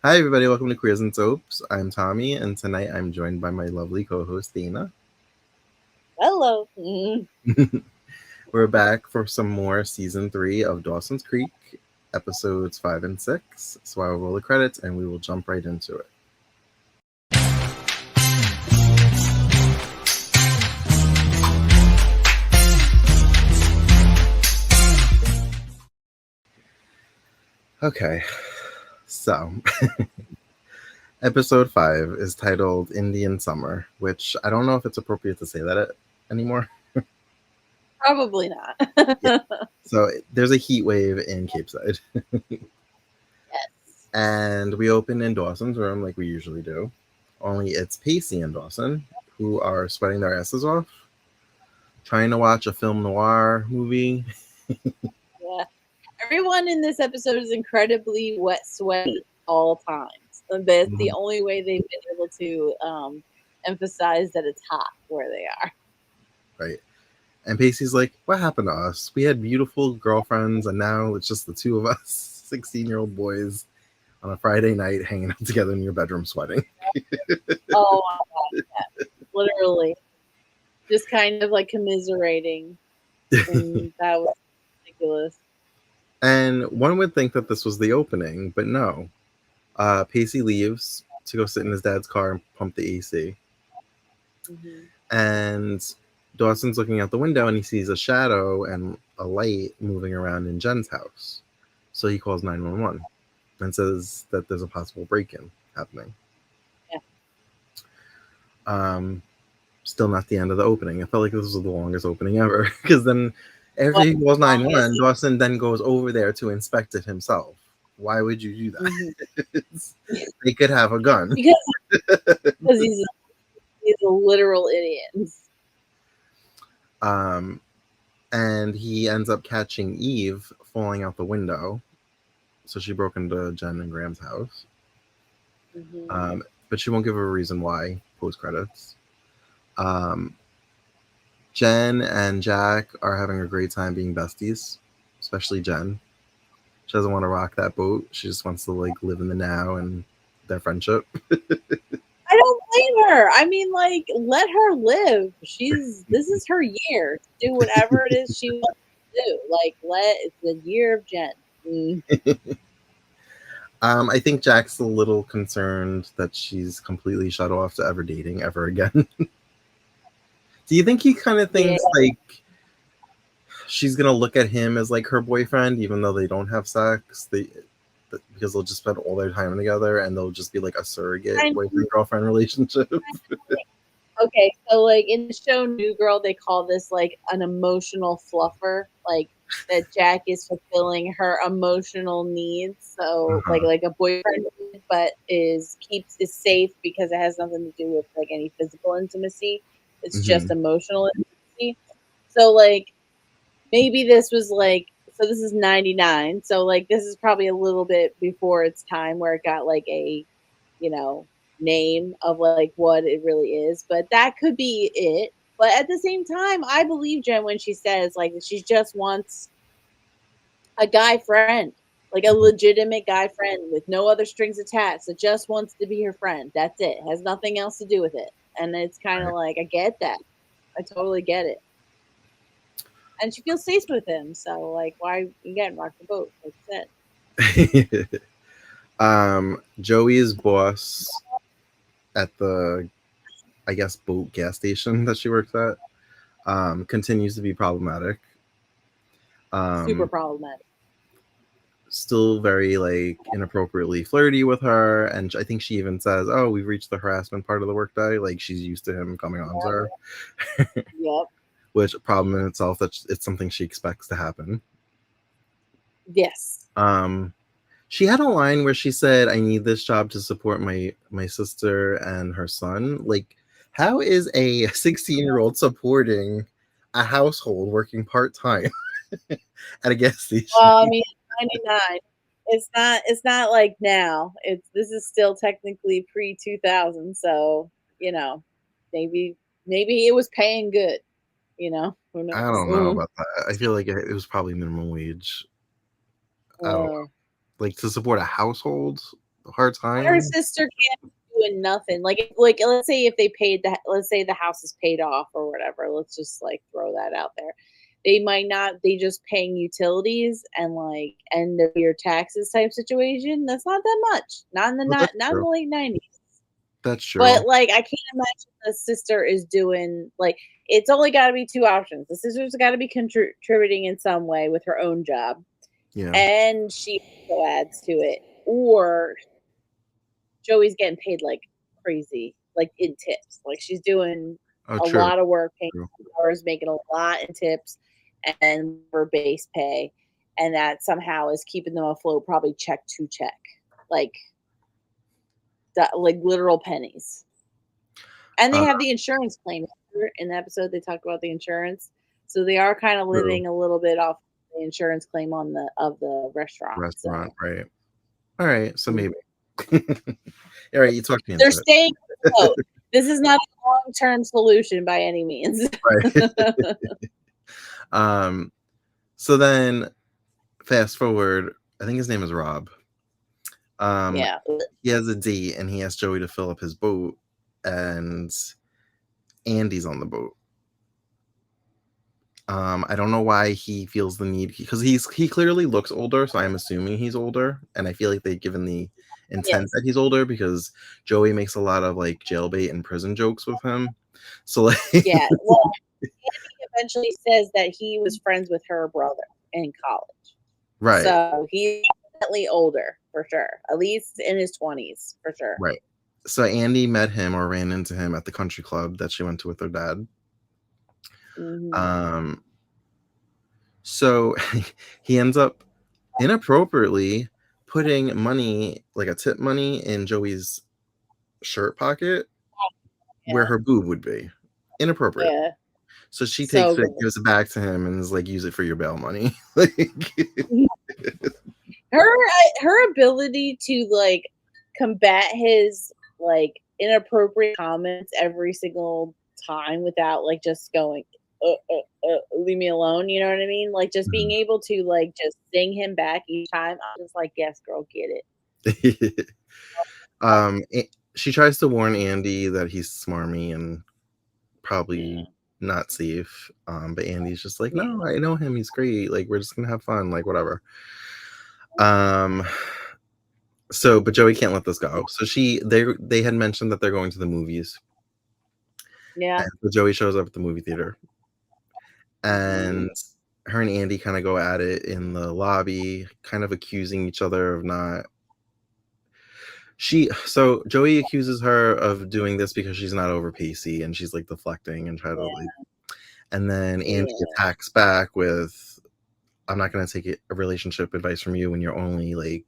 Hi, everybody. Welcome to Queers and Soaps. I'm Tommy, and tonight I'm joined by my lovely co host, Dayna. Hello. We're back for some more season 3 of Dawson's Creek, episodes 5 and 6. So I'll roll the credits and we will jump right into it. Okay, so episode 5 is titled Indian Summer, which I don't know if it's appropriate to say that anymore. Probably not. Yeah. So there's a heat wave in Cape Side. Yes. And we open in Dawson's room like we usually do. Only it's Pacey and Dawson who are sweating their asses off, trying to watch a film noir movie. Yeah. Everyone in this episode is incredibly wet, sweaty all times. And that's the only way they've been able to emphasize that it's hot where they are. Right. And Pacey's like, what happened to us? We had beautiful girlfriends, and now it's just the two of us, 16-year-old boys, on a Friday night hanging out together in your bedroom sweating. Oh my God. Yeah. Literally. Just kind of like commiserating. And that was ridiculous. And one would think that this was the opening, but no. Pacey leaves to go sit in his dad's car and pump the AC. Mm-hmm. And Dawson's looking out the window and he sees a shadow and a light moving around in Jen's house. So he calls 911 and says that there's a possible break-in happening. Yeah. Still not the end of the opening. I felt like this was the longest opening ever. Because then after he calls 911, Dawson then goes over there to inspect it himself. Why would you do that? Mm-hmm. They could have a gun. Because he's a literal idiot. And he ends up catching Eve falling out the window. So she broke into Jen and Graham's house. Mm-hmm. But she won't give a reason why post credits. Jen and Jack are having a great time being besties, especially Jen. She doesn't want to rock that boat. She just wants to like live in the now and their friendship. I don't blame her. I mean, like, let her live. This is her year to do whatever it is she wants to do. Like, it's the year of Jen. I think Jack's a little concerned that she's completely shut off to ever dating ever again. Do you think he kind of thinks like she's gonna look at him as like her boyfriend, even though they don't have sex? Because they'll just spend all their time together and they'll just be like a surrogate boyfriend girlfriend relationship. Okay, so like in the show New Girl, they call this like an emotional fluffer, like that Jack is fulfilling her emotional needs. So like a boyfriend, but is safe because it has nothing to do with like any physical intimacy. It's just emotional intimacy. So like maybe this was like, so this is 99. So like this is probably a little bit before its time where it got like a, name of like what it really is, but that could be it. But at the same time, I believe Jen when she says like she just wants a guy friend, like a legitimate guy friend with no other strings attached, that just wants to be her friend. That's it. Has nothing else to do with it. And it's kind of like, I get that. I totally get it. And she feels safe with him, so like, why again rock the boat? Like I said. Joey's boss at the, I guess, boat gas station that she works at, continues to be problematic. Super problematic. Still very like inappropriately flirty with her, and I think she even says, "Oh, we've reached the harassment part of the workday." Like she's used to him coming on to her. Yep. Which problem in itself, that it's something she expects to happen. Yes. She had a line where she said, "I need this job to support my sister and her son." Like, how is a 16-year-old supporting a household working part-time at a gas station? Well, I mean, 99. It's not like now. This is still technically pre-2000, so, maybe it was paying good, Who knows? I don't know about that. I feel like it was probably minimum wage. I don't know. Like to support a household, hard time. Her sister can't be doing nothing. Like let's say if they paid let's say the house is paid off or whatever. Let's just like throw that out there. They might not. They just paying utilities and like end of your taxes type situation. That's not that much. Not in the Well, that's not in true. the late 90s. That's true. But like I can't imagine the sister is doing like it's only got to be two options. The sister's got to be contributing in some way with her own job, Yeah. and she also adds to it, or Joey's getting paid like crazy, like in tips. Like she's doing Oh, a true. lot of work, paying True. hours, making a lot in tips and for base pay, and that somehow is keeping them afloat, probably check to check, like like literal pennies. And they Uh, have the insurance claim in the episode. They talk about the insurance, so they are kind of True. living a little bit off the insurance claim on the restaurant. Restaurant, So. right? All right, so Mhm. maybe. All right, you talked me They're into staying afloat. This is not a long-term solution by any means. it. Right. So then fast forward, I think his name is Rob. Yeah. He has a date and he asks Joey to fill up his boat, and Andy's on the boat. I don't know why he feels the need, because he clearly looks older, so I'm assuming he's older, and I feel like they've given the intent Yes. that he's older because Joey makes a lot of like jailbait and prison jokes with him. So like, Yeah. Well, Andy eventually says that he was friends with her brother in college. right, So he's definitely older for sure. At least in his 20s for sure. right. So Andy met him or ran into him at the country club that she went to with her dad. Mm-hmm. So he ends up inappropriately putting money, like a tip money, in Joey's shirt pocket where Yeah. her boob would be. Inappropriate. Yeah. So she takes So it, good. gives it back to him, and is like, use it for your bail money. Like, Her ability to like combat his like inappropriate comments every single time without like just going leave me alone, you know what I mean? Like just being able to like just sing him back each time. I'm just like, yes, girl, get it. she tries to warn Andy that he's smarmy and Yeah. probably not safe. But Andy's just like, Yeah. no, I know him. He's great. Like, we're just gonna have fun. Like, whatever. So, but Joey can't let this go. So they had mentioned that they're going to the movies, Yeah. and so Joey shows up at the movie theater, and her and Andy kind of go at it in the lobby, kind of accusing each other of not. So Joey accuses her of doing this because she's not over pacey, and she's like deflecting and try to like, and then Andy attacks back with, "I'm not going to take a relationship advice from you when you're only like,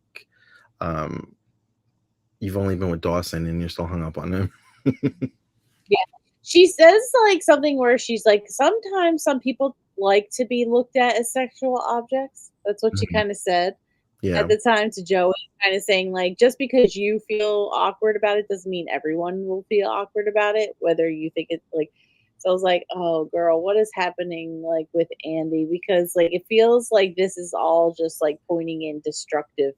you've only been with Dawson and you're still hung up on him." Yeah. She says like something where she's like, sometimes some people like to be looked at as sexual objects. That's what she kind of said Yeah, at the time to Joey, kind of saying like, just because you feel awkward about it doesn't mean everyone will feel awkward about it, whether you think it's like. So I was like, oh girl, what is happening like with Andy? Because like it feels like this is all just like pointing in destructive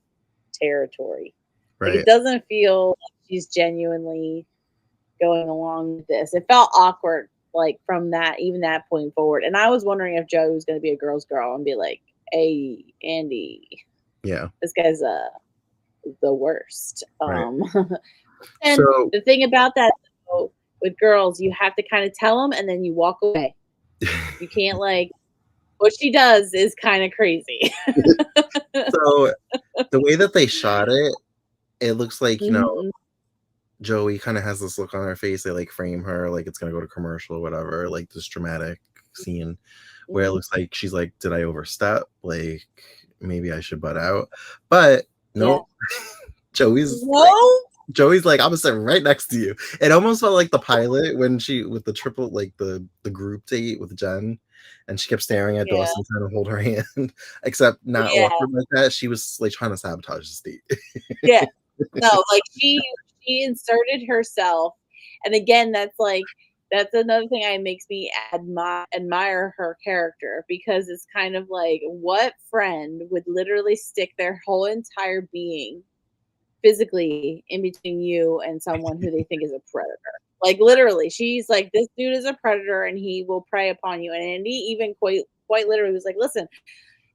territory. Like right. it doesn't feel like she's genuinely going along with this. It felt awkward, like from that, even that point forward. And I was wondering if Joey was going to be a girl's girl and be like, "Hey, Andy, Yeah, this guy's the worst." right. And So the thing about that though, with girls, you have to kind of tell them and then you walk away. You can't like what she does is kind of crazy. so the way that they shot it, it looks like, Mhm. Joey kind of has this look on her face. They like frame her like it's gonna go to commercial or whatever, like this dramatic scene where it Mhm. looks like she's like, did I overstep? Like, maybe I should butt out. But Yeah. no, Joey's like, No. I'm gonna sit right next to you. It almost felt like the pilot when she with the triple, like the group date with Jen, and she kept staring at Yeah. Dawson trying to hold her hand, except not Yeah. awkward like that. She was like trying to sabotage the date. Yeah. No, like she inserted herself, and again, that's another thing that makes me admire her character, because it's kind of like what friend would literally stick their whole entire being physically in between you and someone who they think is a predator. Like literally, she's like, this dude is a predator and he will prey upon you. And Andy even quite literally was like, listen,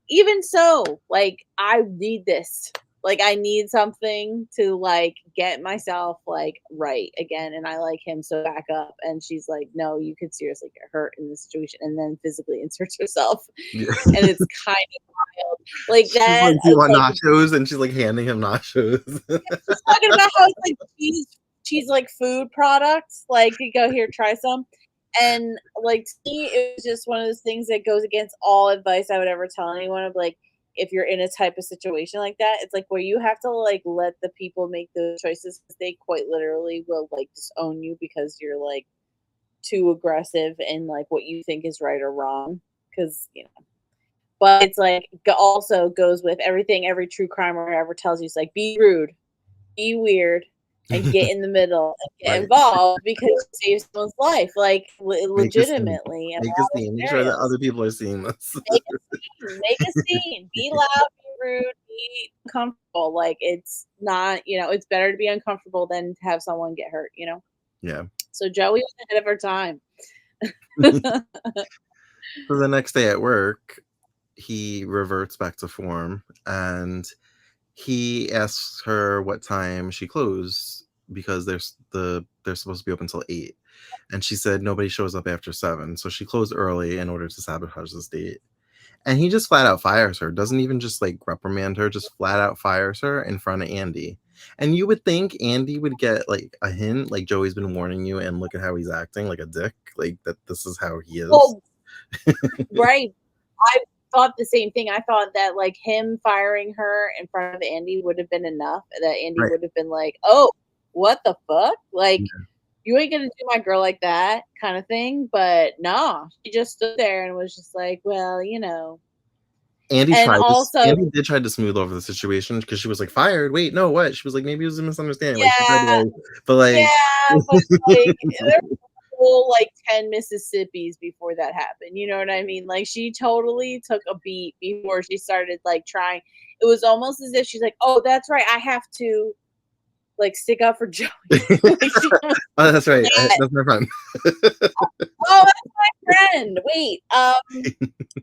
even so, like I need this. Like I need something to like get myself like right again. And I like him, so back up. And she's like, no, you could seriously get hurt in this situation, and then physically inserts herself. Yeah. And it's kind of wild. Like She's that, like, "Do you want like nachos?" And she's like handing him nachos. she's talking about how it's like cheese like food products. Like you go here, try some. And like to me, it was just one of those things that goes against all advice I would ever tell anyone of like if you're in a type of situation like that, it's like where you have to like let the people make those choices because they quite literally will like disown you because you're like too aggressive in like what you think is right or wrong. Because but it's like also goes with everything every true crime writer ever tells you. It's like be rude, be weird, and get in the middle and get Right. involved because it saves someone's life, like Make a scene. legitimately in a Make a lot of scene. Make sure that scenarios. other people are seeing this. Make a scene, make a scene, be loud, be rude, be uncomfortable. Like it's not, it's better to be uncomfortable than to have someone get hurt. Yeah. So Joey was ahead of her time. So the next day at work, he reverts back to form and he asks her what time she closed because they're supposed to be open until 8. And she said nobody shows up after 7. So she closed early in order to sabotage this date. And he just flat out fires her, doesn't even just like reprimand her, just flat out fires her in front of Andy. And you would think Andy would get like a hint, like Joey's been warning you, and look at how he's acting like a dick, like that this is how he is. Well, right. I thought the same thing. I thought that like him firing her in front of Andy would have been enough. That Andy Right. would have been like, "Oh, what the fuck? Like, Yeah. you ain't gonna do my girl like that," kind of thing. But nah, she just stood there and was just like, "Well, Andy And also, did try to smooth over the situation because she was like fired. Wait, no, what? She was like maybe it was a misunderstanding. Like she tried to yeah, but like yeah, but like there were a whole like 10 Mississippis before that happened. You know what I mean? Like she totally took a beat before she started like trying. It was almost as if she's like, "Oh, that's right, I have to like stick up for Joey." Like, oh, that's right. that. That's my friend. Oh, that's my friend. Wait,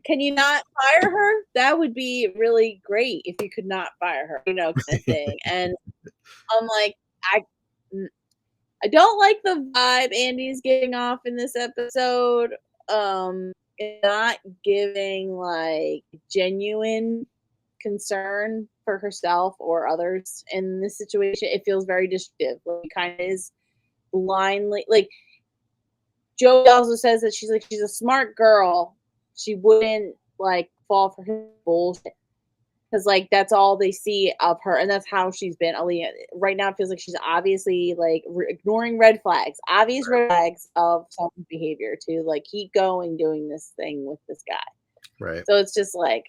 can you not fire her? That would be really great if you could not fire her, kind of thing. And I'm like, I I don't like the vibe Andy's getting off in this episode. It's not giving like genuine concern for herself or others in this situation. It feels very destructive. Like kind of is blindly like Joey also says that she's a smart girl. She wouldn't like fall for his bullshit because like that's all they see of her, and that's how she's been. Aaliyah right now it feels like she's obviously like ignoring red flags, obvious red flags of someone's behavior to like keep going doing this thing with this guy. Right. So it's just like,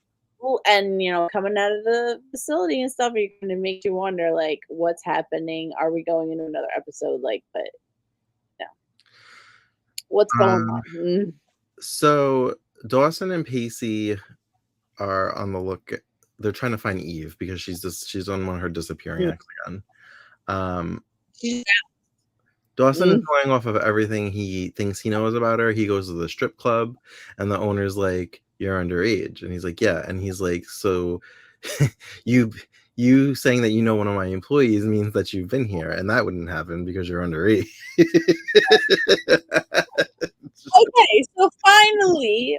and coming out of the facility and stuff, it kind of makes you wonder like what's happening. Are we going into another episode? Like, but no, what's going on? So Dawson and Pacey are on the look. They're trying to find Eve because she's on one of her disappearing acts again. Dawson is going off of everything he thinks he knows about her. He goes to the strip club, and the owner's like, "You're underage," and he's like, "Yeah," and he's like, "So you saying that you know one of my employees means that you've been here, and that wouldn't happen because you're underage." Okay, so finally,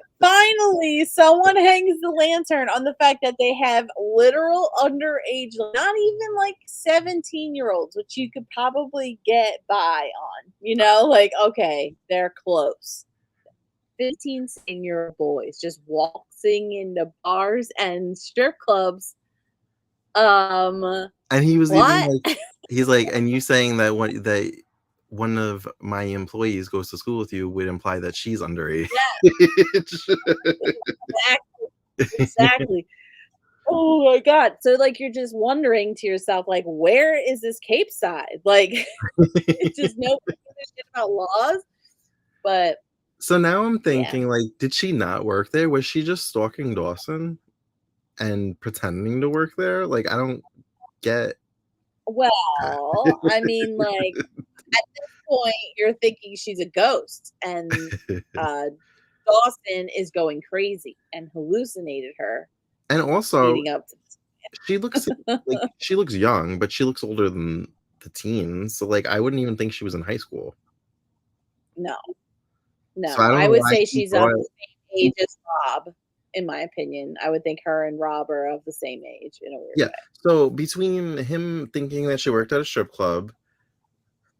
someone hangs the lantern on the fact that they have literal underage, not even like 17-year-olds, which you could probably get by on, like, okay, they're close. 15, 16-year-old boys just waltzing into bars and strip clubs. And he was what? even like, he's like, and you saying that one of my employees goes to school with you would imply that she's underage. Yeah. Exactly. Oh my god. So like you're just wondering to yourself, like, where is this Cape side? Like it's just no shit about laws. But so now I'm thinking, like, did she not work there? Was she just stalking Dawson and pretending to work there? Like, I don't get Well, I mean, like, at this point, you're thinking she's a ghost, and uh, Dawson is going crazy and hallucinated her And also, leading up to this. she looks like she looks young, but she looks older than the teens. So like I wouldn't even think she was in high school. No, So I no. don't I know would why say he she's of thought. the same age as Rob, in my opinion. I would think her and Rob are of the same age in a weird Yeah. way. So between him thinking that she worked at a strip club,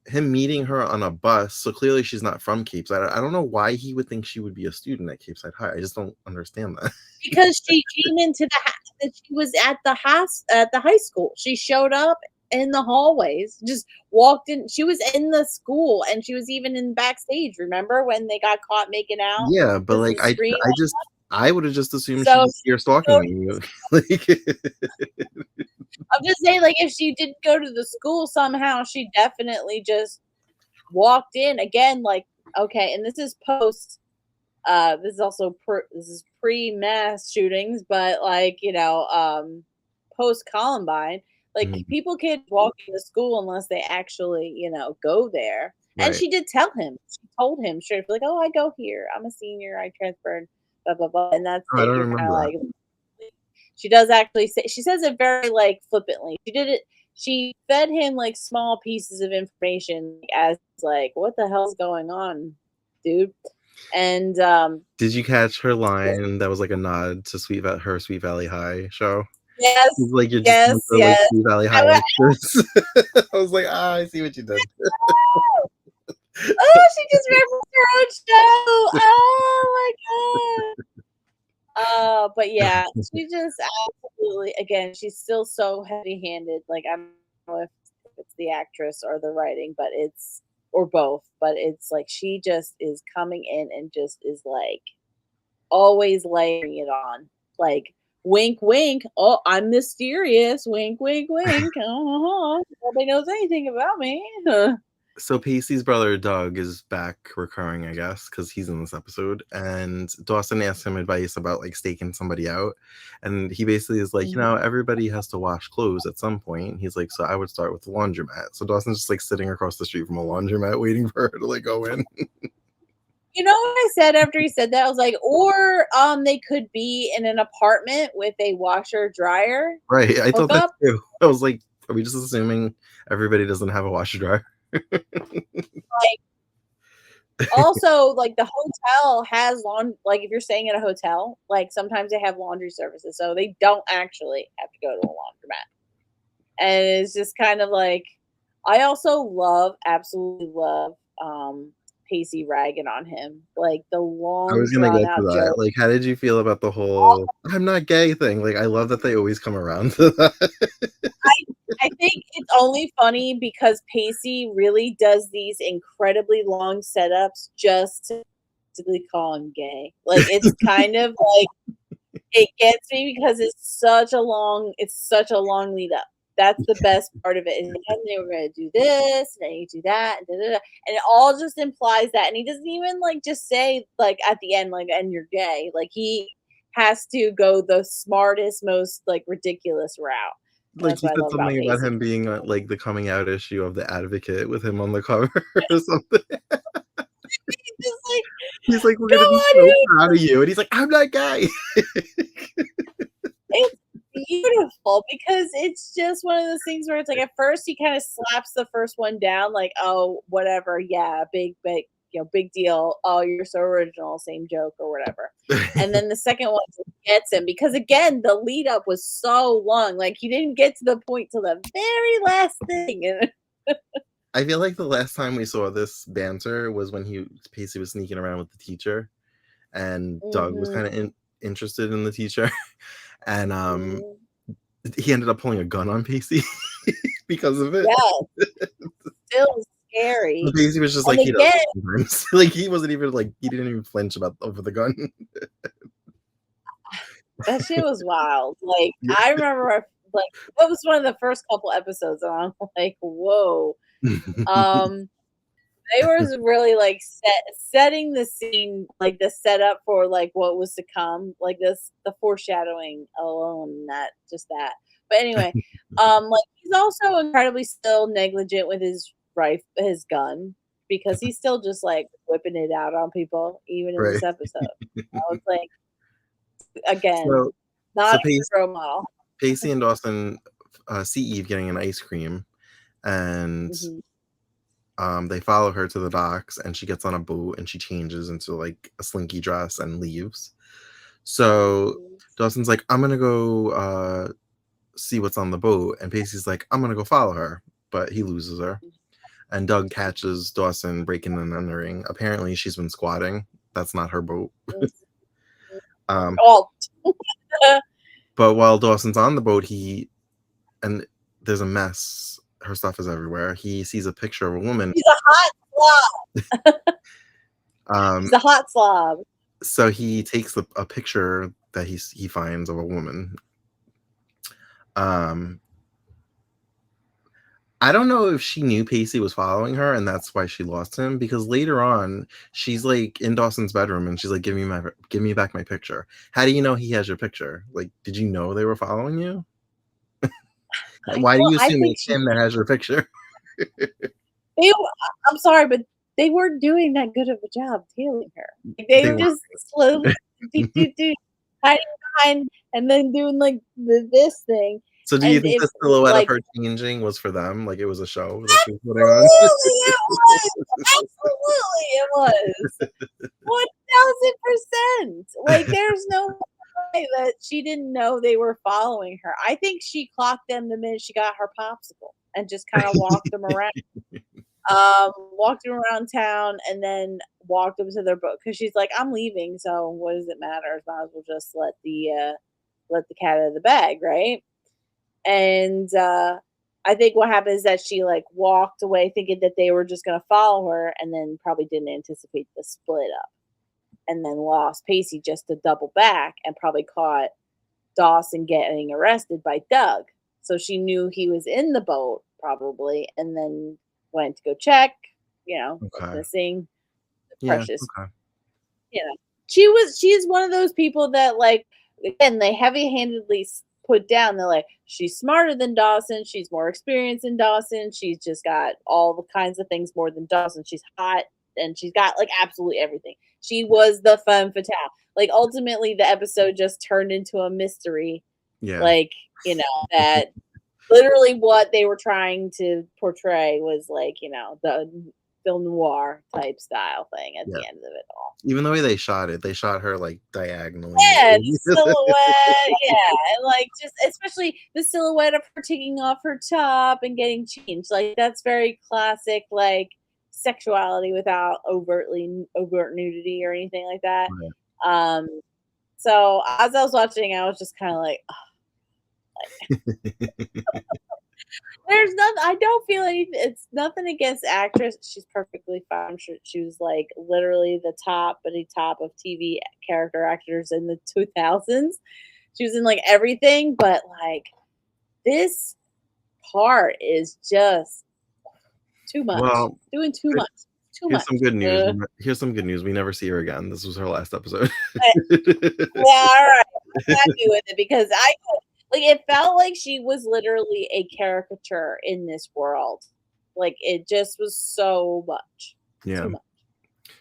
him meeting her on a bus, so clearly she's not from Cape Side. I don't know why he would think she would be a student at Cape Side High. I just don't understand that. Because she came into the that she was at the house at the high school. She showed up in the hallways, just walked in. She was in the school, and she was even in backstage. Remember when they got caught making out Yeah, but because of like the screen? I would have just assumed she So was here stalking you. Like I'm just saying, like, if she didn't go to the school somehow, she definitely just walked in again. Like, okay, and this is post. This is also this is pre mass shootings, but like post Columbine, like Mhm. people can't walk into school unless they actually go there. And Right. she did tell him. She told him straight, like, "Oh, I go here. I'm a senior. I transferred." Blah blah blah. And that's Oh, I it. don't You're kind remember of that. like, she does actually say, she says it very like flippantly. She did it. She fed him like small pieces of information as like, "What the hell's going on, dude?" And Did you catch her line that was like a nod to her Sweet Valley High show? yes, It's like you're just going yes, for like yes. Sweet Valley I High went, actress. I was like, I see what you did. oh, she just referenced her own show. Oh my god. But yeah, she just absolutely, again, she's still so heavy-handed. Like, I don't know if it's the actress or the writing, but it's or both. But it's like she just is coming in and just is like always layering it on. Like, wink, wink. Oh, I'm mysterious. Wink, wink, wink. Nobody knows anything about me. So Pacey's brother Doug is back recurring, I guess, because he's in this episode. And Dawson asks him advice about like staking somebody out. And he basically is like, Mhm. everybody has to wash clothes at some point. He's like, so I would start with the laundromat. So Dawson's just like sitting across the street from a laundromat waiting for her to like go in. You know what I said after he said that? I was like, or they could be in an apartment with a washer dryer Right. I thought that hookup. too. I was like, are we just assuming everybody doesn't have a washer dryer? Like, also, like, the hotel has like, if you're staying at a hotel, like, sometimes they have laundry services, so they don't actually have to go to a laundromat. And it's just kind of like, I also absolutely love Pacey ragging on him, like the I long was gonna drawn get to out that. joke. Like, how did you feel about the whole "I'm not gay" thing? Like, I love that they always come around to that. I think it's only funny because Pacey really does these incredibly long setups just to basically call him gay. Like, it's kind of like, it gets me because it's such a long lead up. That's the best part of it. And then they were gonna do this, and then you do that, and da, da, da. And it all just implies that. And he doesn't even like just say like at the end, like, and you're gay. Like, he has to go the smartest, most like ridiculous route. And Like, that's he what I said love about something about Pacey. him being, like, the coming out issue of The Advocate with him on the cover or something. He's just like, He's like, "We're come gonna be on, so dude. proud of you," and he's like, "I'm not gay." It's beautiful because it's just one of those things where it's like, at first he kind of slaps the first one down, like, oh, whatever, yeah, big, big deal. Oh, you're so original, same joke or whatever. And then the second one just gets him because, again, the lead up was so long. Like, he didn't get to the point till the very last thing. And I feel like the last time we saw this banter was when Pacey was sneaking around with the teacher, and Doug was mhm, kinda interested in the teacher, and, mhm. he ended up pulling a gun on Pacey because of it. Yeah, still And scary. Pacey was just And like he does again, it sometimes. Like, he wasn't even, like he didn't even flinch over the gun. that shit was wild. Like, Yeah. I remember, like, that was one of the first couple episodes, and I'm like, "Whoa." Um, they were really, like, setting the scene, like, the setup for, like, what was to come, like, the foreshadowing alone, that just that. But anyway, like he's also incredibly still negligent with his his gun because he's still just like whipping it out on people even in Right. this episode. It's like again, So not so a hero model. Pacey and Dawson see Eve getting an ice cream, and Mhm. they follow her to the docks, and she gets on a boat and she changes into like a slinky dress and leaves. So Mhm. Dawson's like, I'm gonna go see what's on the boat, and Pacey's like, I'm gonna go follow her, but he loses her. And Doug catches Dawson breaking and entering. Apparently, she's been squatting. That's not her boat. Um, Oh, but while Dawson's on the boat, and there's a mess. Her stuff is everywhere. He sees a picture of a woman. he's a hot slob. Um, He's a hot slob. so he takes a picture that he finds of a woman. Um, I don't know if she knew Pacey was following her and that's why she lost him, because later on she's like in Dawson's bedroom and she's like, give me back my picture. How do you know he has your picture? Like, did you know they were following you? Why do you I assume think it's him that has your picture? they, I'm sorry, but they weren't doing that good of a job tailing her. Like, they They were were. just slowly hiding behind and then doing like this thing. So do you And think it the silhouette of like her changing was for them? Like it was a show that she was putting on? absolutely it was. Absolutely it was. 1000%. Like there's no way that she didn't know they were following her. I think she clocked them the minute she got her popsicle and just kind of walked them around. Walked them around town and then walked them to their boat because she's like, I'm leaving, so what does it matter? Might as well just let the cat out of the bag, right? And I think what happened is that she like walked away thinking that they were just gonna follow her and then probably didn't anticipate the split up and then lost Pacey just to double back and probably caught Dawson getting arrested by Doug. So she knew he was in the boat probably and then went to go check, what's Okay. missing, the Yeah. precious, Okay. you know. She's one of those people that like again they heavy-handedly put down. They're like, she's smarter than Dawson, she's more experienced than Dawson, she's just got all the kinds of things more than Dawson. She's hot and she's got like absolutely everything. She was the femme fatale. Like ultimately the episode just turned into a mystery. Yeah. Like, that literally what they were trying to portray was like, the film noir type style thing at Yeah. the end of it all. Even the way they shot her like diagonally. Yeah, the silhouette, yeah, and, like, just especially the silhouette of her taking off her top and getting changed, like, that's very classic, like, sexuality without overt nudity or anything like that, Right. um, so as I was watching, I was just kinda like, there's nothing. I don't feel anything. It's nothing against the actress. She's perfectly fine. I'm sure she was like literally the top of the top of TV character actors in the 2000s. She was in like everything, but like this part is just too much. Well, Doing too much. Too here's much. some good news. Here's some good news. We never see her again. This was her last episode. Yeah, all right. I'm happy with it because like it felt like she was literally a caricature in this world. Like it just was so much. Yeah. Too much.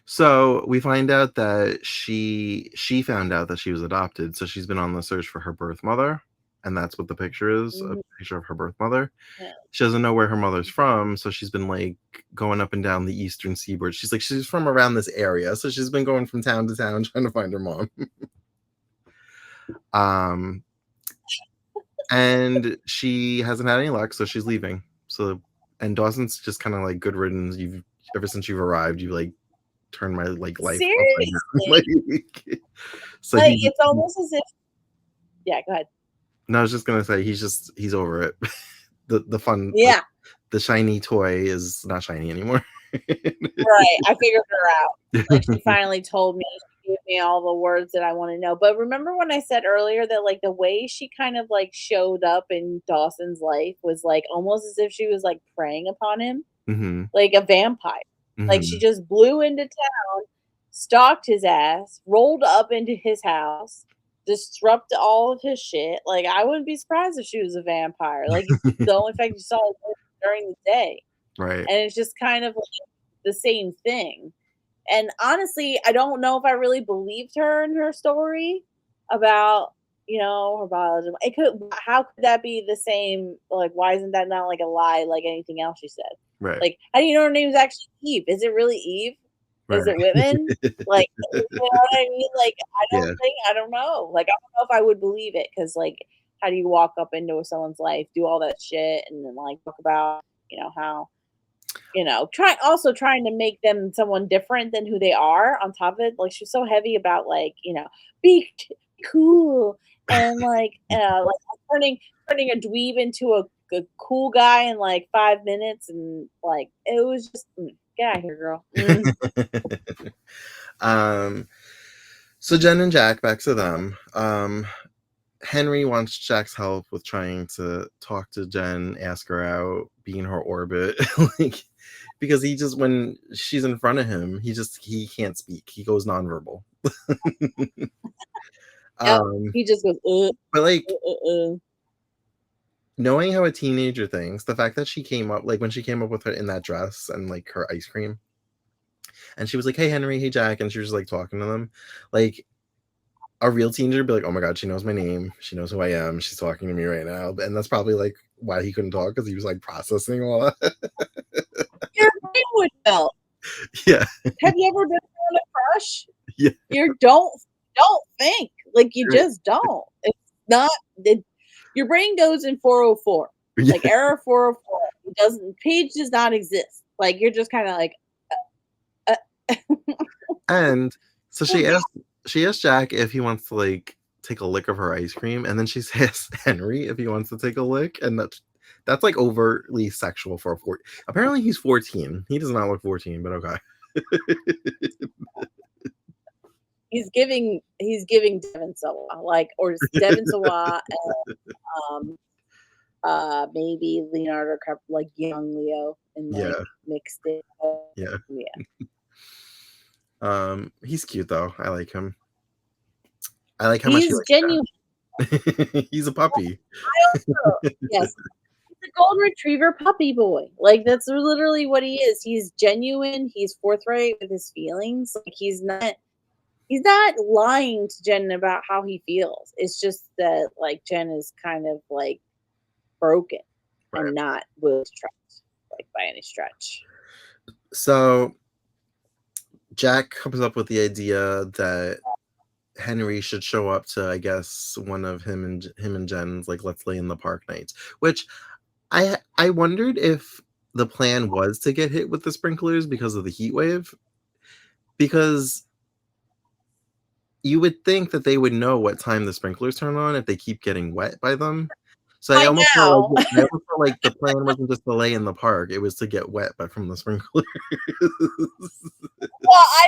So we find out that she found out that she was adopted. So she's been on the search for her birth mother, and that's what the picture is, a Mhm. picture of her birth mother. Yeah. She doesn't know where her mother's from, so she's been like going up and down the eastern seaboard. She's like she's from around this area, so she's been going from town to town trying to find her mom. um and she hasn't had any luck, so she's leaving. So and Dawson's just kind of like good riddance. You've ever since you've arrived, you like turned my like life upside down. Seriously. Like, so Like it's almost as if yeah, go ahead. no, I was just gonna say he's over it. The fun, like, Yeah, the shiny toy is not shiny anymore. right. I figured her out. Like she finally told me, she gave me all the words that I want to know. But remember when I said earlier that like the way she kind of like showed up in Dawson's life was like almost as if she was like preying upon him, Hmm. like a vampire. Like she Hmm. just blew into town, stalked his ass, rolled up into his house, disrupt all of his shit. Like, I wouldn't be surprised if she was a vampire. Like, the only fact you saw it during the day. Right. And it's just kind of like the same thing. And honestly, I don't know if I really believed her in her story about, her biology. It could how could that be the same? Like, why isn't that not like a lie like anything else she said? Right. Like, how do you know her name's actually Eve? Is it really Eve? Is Right. it women? Like, you know what I mean? Like, Yeah. I don't know. Like, I don't know if I would believe it because, like, how do you walk up into someone's life, do all that shit, and then like talk about, how trying to make them someone different than who they are on top of it. Like, she's so heavy about, like, be cool and like turning a dweeb into a cool guy in like 5 minutes, and like it was just get out of here, girl. So Jen and Jack, back to them. Henry wants Jack's help with trying to talk to Jen, ask her out, be in her orbit, like, because he just, when she's in front of him, he can't speak. He goes nonverbal. Yep. He just goes, but like, knowing how a teenager thinks, the fact that she came up, like when she came up with her in that dress and like her ice cream, and she was like, "Hey Henry, hey Jack," and she was like talking to them, like a real teenager would be like, "Oh my god, she knows my name, she knows who I am, she's talking to me right now," and that's probably like why he couldn't talk, because he was like processing all that. Your brain would melt. Yeah. Have you ever been on a crush? Yeah. You don't think, like, you just don't. It's not your brain goes in 404, like error 404. Page does not exist. Like, you're just kind of like, and so she asked Jack if he wants to like take a lick of her ice cream, and then she says Henry if he wants to take a lick, and that's like overtly sexual for a 14. Apparently he's 14. He does not look 14, but okay. He's giving Devin Sawa, like, or Devin Sawa and maybe Leonardo DiCaprio, like young Leo, and like mixed it. Yeah. Yeah. He's cute though. I like him. I like how much he's genuine. He's a puppy. Yes. He's a golden retriever puppy boy. Like, that's literally what he is. He's genuine. He's forthright with his feelings. Like, he's not lying to Jen about how he feels. It's just that, like, Jen is kind of like broken and not willing to trust, like, by any stretch. So Jack comes up with the idea that Henry should show up to, I guess, one of him and Jen's like let's lay in the park nights, which I wondered if the plan was to get hit with the sprinklers because of the heat wave, because you would think that they would know what time the sprinklers turn on if they keep getting wet by them. So I almost felt like the plan wasn't just to lay in the park; it was to get wet, but from the sprinklers. Well, I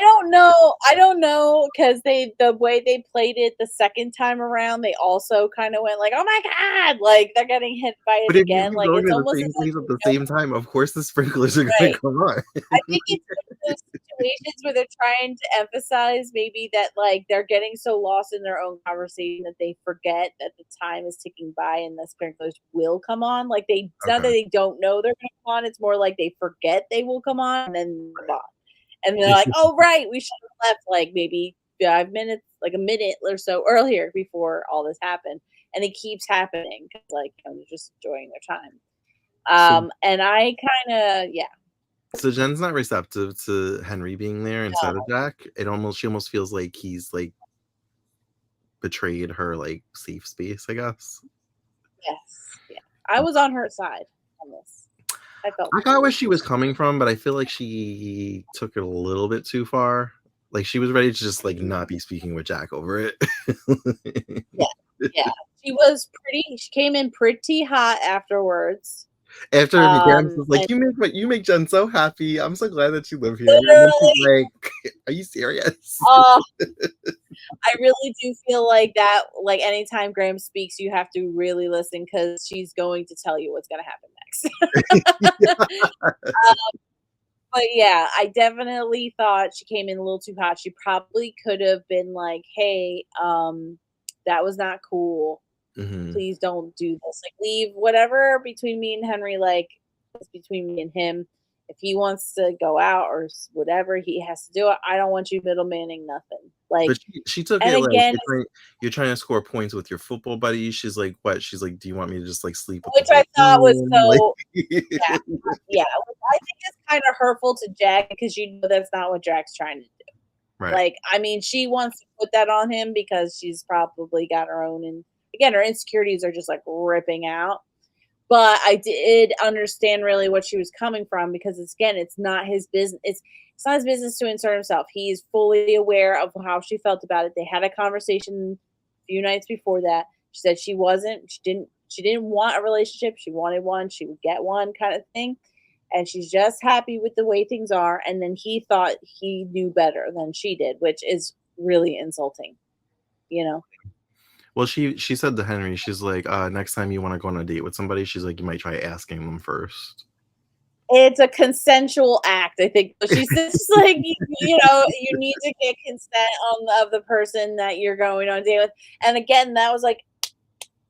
don't know, because the way they played it the second time around, they also kind of went like, "Oh my god!" Like, they're getting hit by it again. Like, it's almost the same place at the same time. Of course, the sprinklers are going to come on. I think it's one of those situations where they're trying to emphasize maybe that, like, they're getting so lost in their own conversation that they forget that the time is ticking by and the sprinklers will come on. Like, it's not that they don't know they're going to come on. It's more like they forget they will come on and then come on. And they're like, "Oh, right, we should have left like maybe 5 minutes, like a minute or so earlier before all this happened." And it keeps happening because, like, they're just enjoying their time. And I kind of, So Jen's not receptive to Henry being there instead of Jack. She almost feels like he's like betrayed her like safe space, I guess. Yes. Yeah. I was on her side on this. I got where she was coming from, but I feel like she took it a little bit too far. Like, she was ready to just like not be speaking with Jack over it. Yeah. She came in pretty hot afterwards. After Grams was like, you make Jen so happy. I'm so glad that you live here. And then she's like, are you serious? I really do feel like that, like, anytime Graham speaks, you have to really listen because she's going to tell you what's going to happen next. But yeah, I definitely thought she came in a little too hot. She probably could have been like, "Hey, that was not cool. Mm-hmm. Please don't do this. Like, leave whatever between me and Henry, like, it's between me and him. If he wants to go out or whatever, he has to do it. I don't want you middlemaning nothing. Like, But she took and it like again, you're trying to score points with your football buddy. She's like, what? She's like, do you want me to just like sleep with the which I whole thought was team? Like, so, yeah, yeah. Which I think is kind of hurtful to Jack because you know that's not what Jack's trying to do. right. Like, I mean, she wants to put that on him because she's probably got her own, and again, her insecurities are just like ripping out. But I did understand really what she was coming from because it's, again, it's not his business. It's not his business to insert himself. He's fully aware of how she felt about it. They had a conversation a few nights before that. She said she didn't want a relationship. She wanted one. She would get one, kind of thing. And she's just happy with the way things are. And then he thought he knew better than she did, which is really insulting, you know? Well, she said to Henry, she's like, next time you want to go on a date with somebody, she's like, you might try asking them first. It's a consensual act, I think. She says, like, you know, you need to get consent of the person that you're going on a date with. And again, that was like,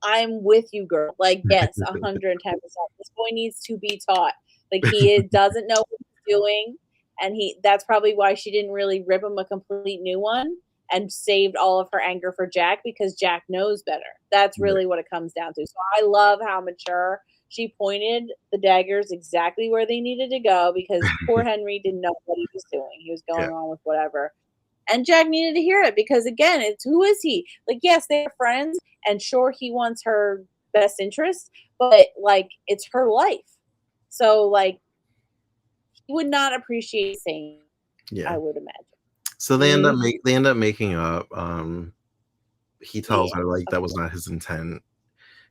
I'm with you, girl. Like, yes, 110%. This boy needs to be taught. Like, he doesn't know what he's doing. And that's probably why she didn't really rip him a complete new one and saved all of her anger for Jack, because Jack knows better. That's really what it comes down to. So I love how mature she pointed the daggers exactly where they needed to go, because poor Henry didn't know what he was doing. He was going on with whatever. And Jack needed to hear it because, again, it's, who is he? Like, yes, they're friends, and sure, he wants her best interest, but, like, it's her life. So, like, he would not appreciate saying, I would imagine. So they end up making up. He tells her like that was not his intent.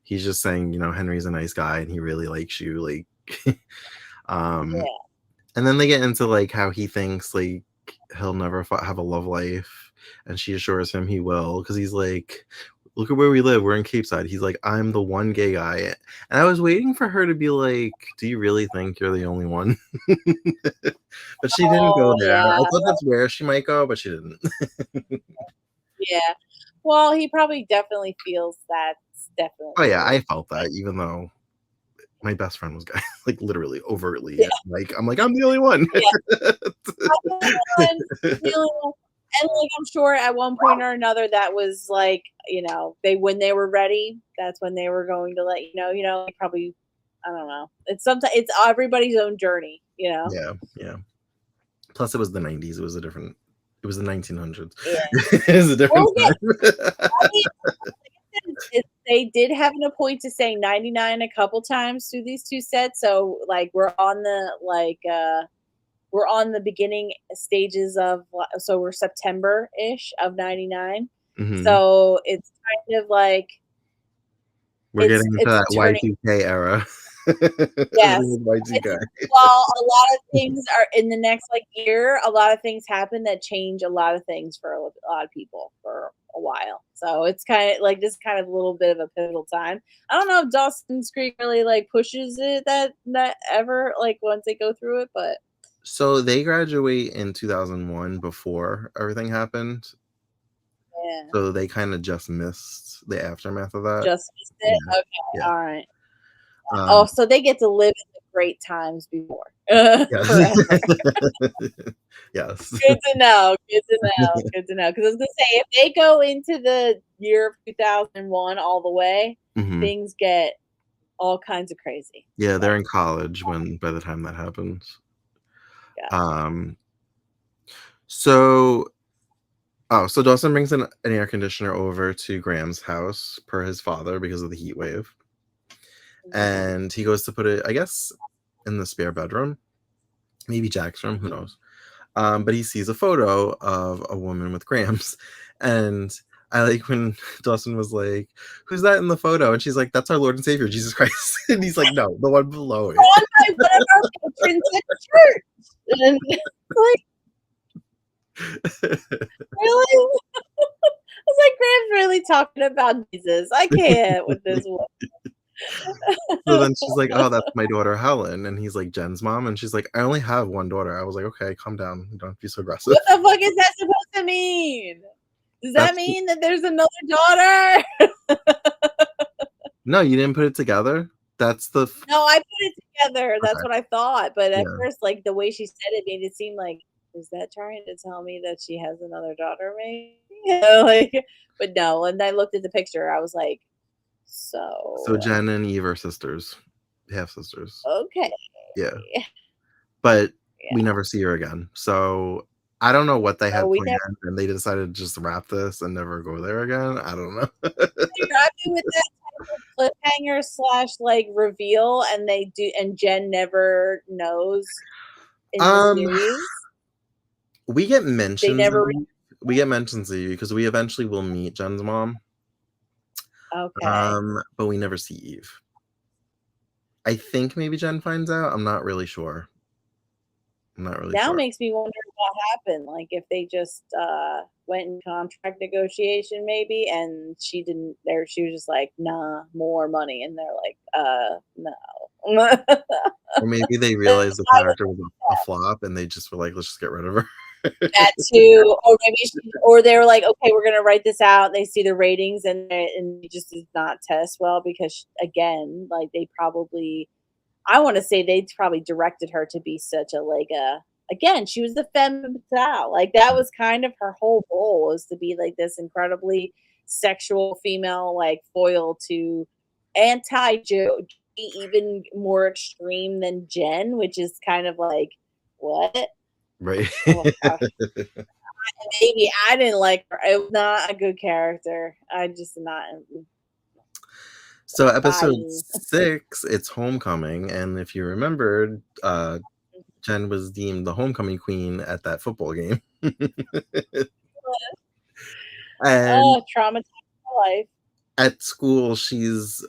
He's just saying, you know, Henry's a nice guy and he really likes you, like. And then they get into like how he thinks like he'll never have a love life, and she assures him he will, because he's like, look at where we live, we're in Cape Side. He's like, I'm the one gay guy. And I was waiting for her to be like, do you really think you're the only one? But she didn't go there. I thought that's where she might go, but she didn't. Yeah. Well, he probably definitely feels that's definitely. Oh yeah, I felt that, even though my best friend was gay, like literally overtly. Yeah. Like, I'm like, I'm the only one. And like, I'm sure at one point or another that was like, you know, when they were ready, that's when they were going to let you know, like, probably, I don't know. It's everybody's own journey, you know? Yeah. Plus it was the 90s. It was the 1900s. Yeah. It was a different time. They did have an point to say 99 a couple times through these two sets. So like, we're on the beginning stages of, so we're September-ish of 99. Mm-hmm. So it's kind of like we're getting into that Y2K era. Yes. Well, a lot of things are in the next like year. A lot of things happen that change a lot of things for a lot of people for a while. So it's kind of like this kind of a little bit of a pivotal time. I don't know if Dawson's Creek really like pushes it that ever, like, once they go through it, but. So they graduate in 2001 before everything happened. Yeah. So they kind of just missed the aftermath of that. Just missed it? Yeah. Okay. Yeah. All right. So they get to live in the great times before. Yes. Yes. Good to know. Because I was going to say, if they go into the year of 2001 all the way, things get all kinds of crazy. Yeah, they're in college by the time that happens. Yeah. So Dawson brings an air conditioner over to Graham's house per his father because of the heat wave. And he goes to put it, I guess, in the spare bedroom. Maybe Jack's room, who knows. But he sees a photo of a woman with Grams. And I like when Dawson was like, who's that in the photo? And she's like, that's our Lord and Savior, Jesus Christ. And he's like, no, the one below it. One of our patrons at church. And like, really? I was like, Graham's really talking about Jesus. I can't with this one. So then she's like, oh, that's my daughter Helen. And he's like, Jen's mom. And she's like, I only have one daughter. I was like, okay, calm down. You don't have to be so aggressive. What the fuck is that supposed to mean? Does that mean that there's another daughter? No, you didn't put it together? That's the... No, I put it together. That's Okay. what I thought. But at Yeah. first, like the way she said it made it seem like, is that trying to tell me that she has another daughter, maybe? Like, but no. And I looked at the picture. I was like, So Jen and Eve are sisters, half sisters. okay. Yeah. But we Yeah. never see her again. So I don't know what they had we planned, never and they decided to just wrap this and never go there again. I don't know. You're happy with that type of cliffhanger slash like reveal, and they do, and Jen never knows in the series. We get They mentions. never. We get mentions of you because we eventually will meet Jen's mom. Okay. But we never see Eve. I think maybe Jen finds out. I'm not really sure. Now makes me wonder what happened. Like if they just went in contract negotiation, maybe, and she didn't. There, she was just like, "Nah, more money," and they're like, no." Or maybe they realized the character was a flop, and they just were like, "Let's just get rid of her." That too, or maybe or they were like, okay, we're gonna write this out. And they see the ratings, and it just does not test well because again, like they probably, I want to say they probably directed her to be such a like a. Again, she was the femme fatale. Like that was kind of her whole goal, was to be like this incredibly sexual female, like foil to anti-Joe, even more extreme than Jen, which is kind of like what. Right. Oh, maybe I didn't like her. It was not a good character. I just not. So episode 6, it's homecoming, and if you remembered, Jen was deemed the homecoming queen at that football game. And traumatized my life. At school, she's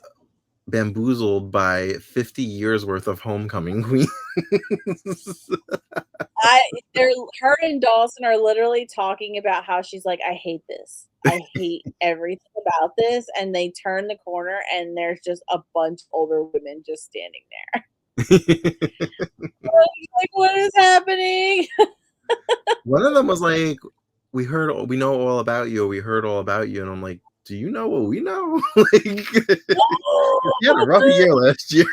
bamboozled by 50 years worth of homecoming queens. Her and Dawson are literally talking about how she's like, I hate this. I hate everything about this. And they turn the corner and there's just a bunch of older women just standing there. Like, what is happening? One of them was like, we know all about you. We heard all about you. And I'm like, do you know what we know? Like, you had a rough year last year.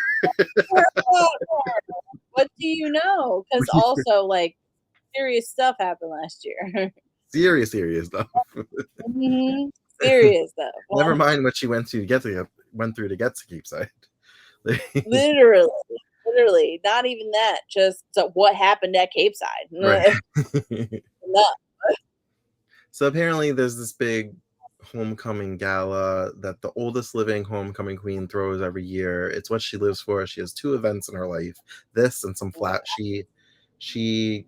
What do you know? Because also, like, serious stuff happened last year. Serious stuff. Mm-hmm. Serious stuff. Well, never mind what she went through to get to Keepside. Literally, not even that. Just what happened at Capeside. Right. No. So apparently, there's this big homecoming gala that the oldest living homecoming queen throws every year. It's what she lives for. She has 2 events in her life: this and some she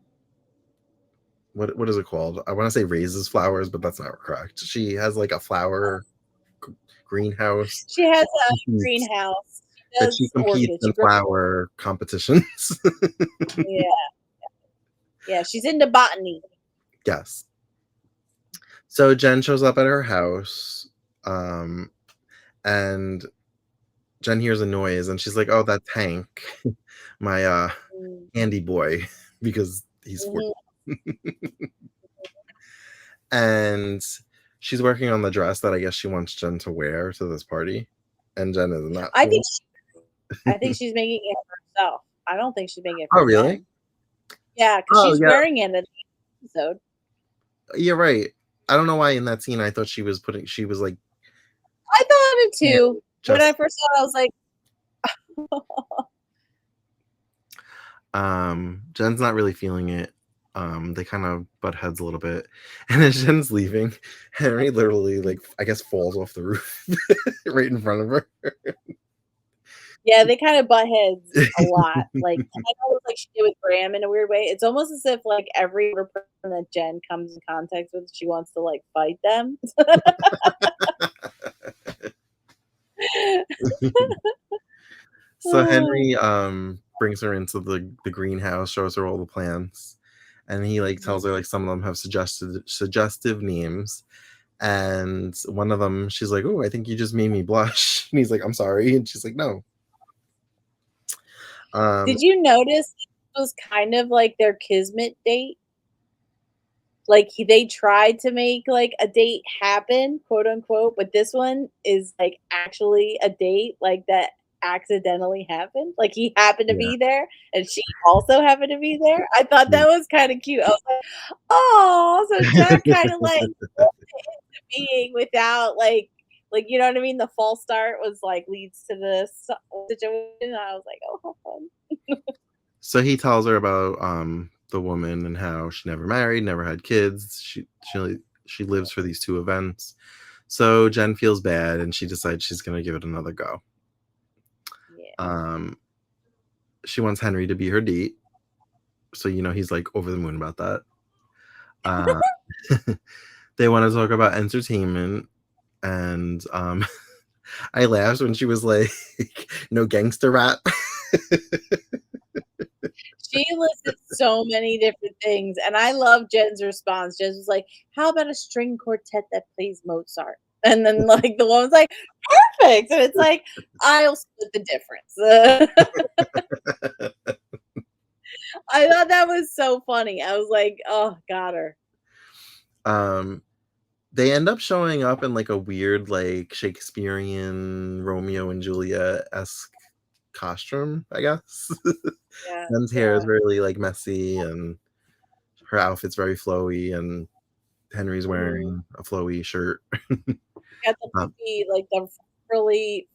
what is it called? I want to say raises flowers, but that's not correct. She has like a flower greenhouse. She has a greenhouse. She competes in flower competitions. Yeah, she's into botany. Yes. So Jen shows up at her house, and Jen hears a noise, and she's like, "Oh, that's Hank, my handy boy," because he's 14. And she's working on the dress that I guess she wants Jen to wear to this party, and Jen is not. I think she's making it for herself. I don't think she's making it for Oh, really? Jen. Yeah, because she's wearing it in the episode. You're right. I don't know why in that scene I thought she was like. I thought of it too. When I first saw it, I was like, Jen's not really feeling it. They kind of butt heads a little bit, and then Jen's leaving. Henry literally, like, I guess, falls off the roof right in front of her. Yeah, they kind of butt heads a lot. Like, I know it's like she did with Graham in a weird way. It's almost as if like every person that Jen comes in contact with, she wants to like fight them. So Henry brings her into the greenhouse, shows her all the plants, and he like tells her like some of them have suggestive names, and one of them she's like, "Oh, I think you just made me blush," and he's like, "I'm sorry," and she's like, "No." Did you notice it was kind of like their kismet date? like they tried to make like a date happen, quote unquote, but this one is like actually a date like that accidentally happened. Like he happened to Yeah. be there and she also happened to be there. I thought Yeah. that was kind of cute. I was like, oh, so Jack kind of like being without you know what I mean? The false start was like leads to this situation. I was like, oh, how fun. So he tells her about the woman and how she never married, never had kids. She lives for these two events. So Jen feels bad and she decides she's gonna give it another go. Yeah. She wants Henry to be her date. So he's like over the moon about that. Uh, they want to talk about entertainment, and I laughed when she was like, "No gangster rap." She listed so many different things, and I love Jen's response. Jen was like, "How about a string quartet that plays Mozart?" And then like the woman's like, "Perfect," and it's like, I'll split the difference. I thought that was so funny. I was like, "Oh, got her." um, they end up showing up in like a weird, like Shakespearean Romeo and Juliet esque costume, I guess. Yeah, Jen's hair is yeah. really like messy, and her outfit's very flowy, and Henry's Mhm. wearing a flowy shirt. Got the Um, puffy, like the frilly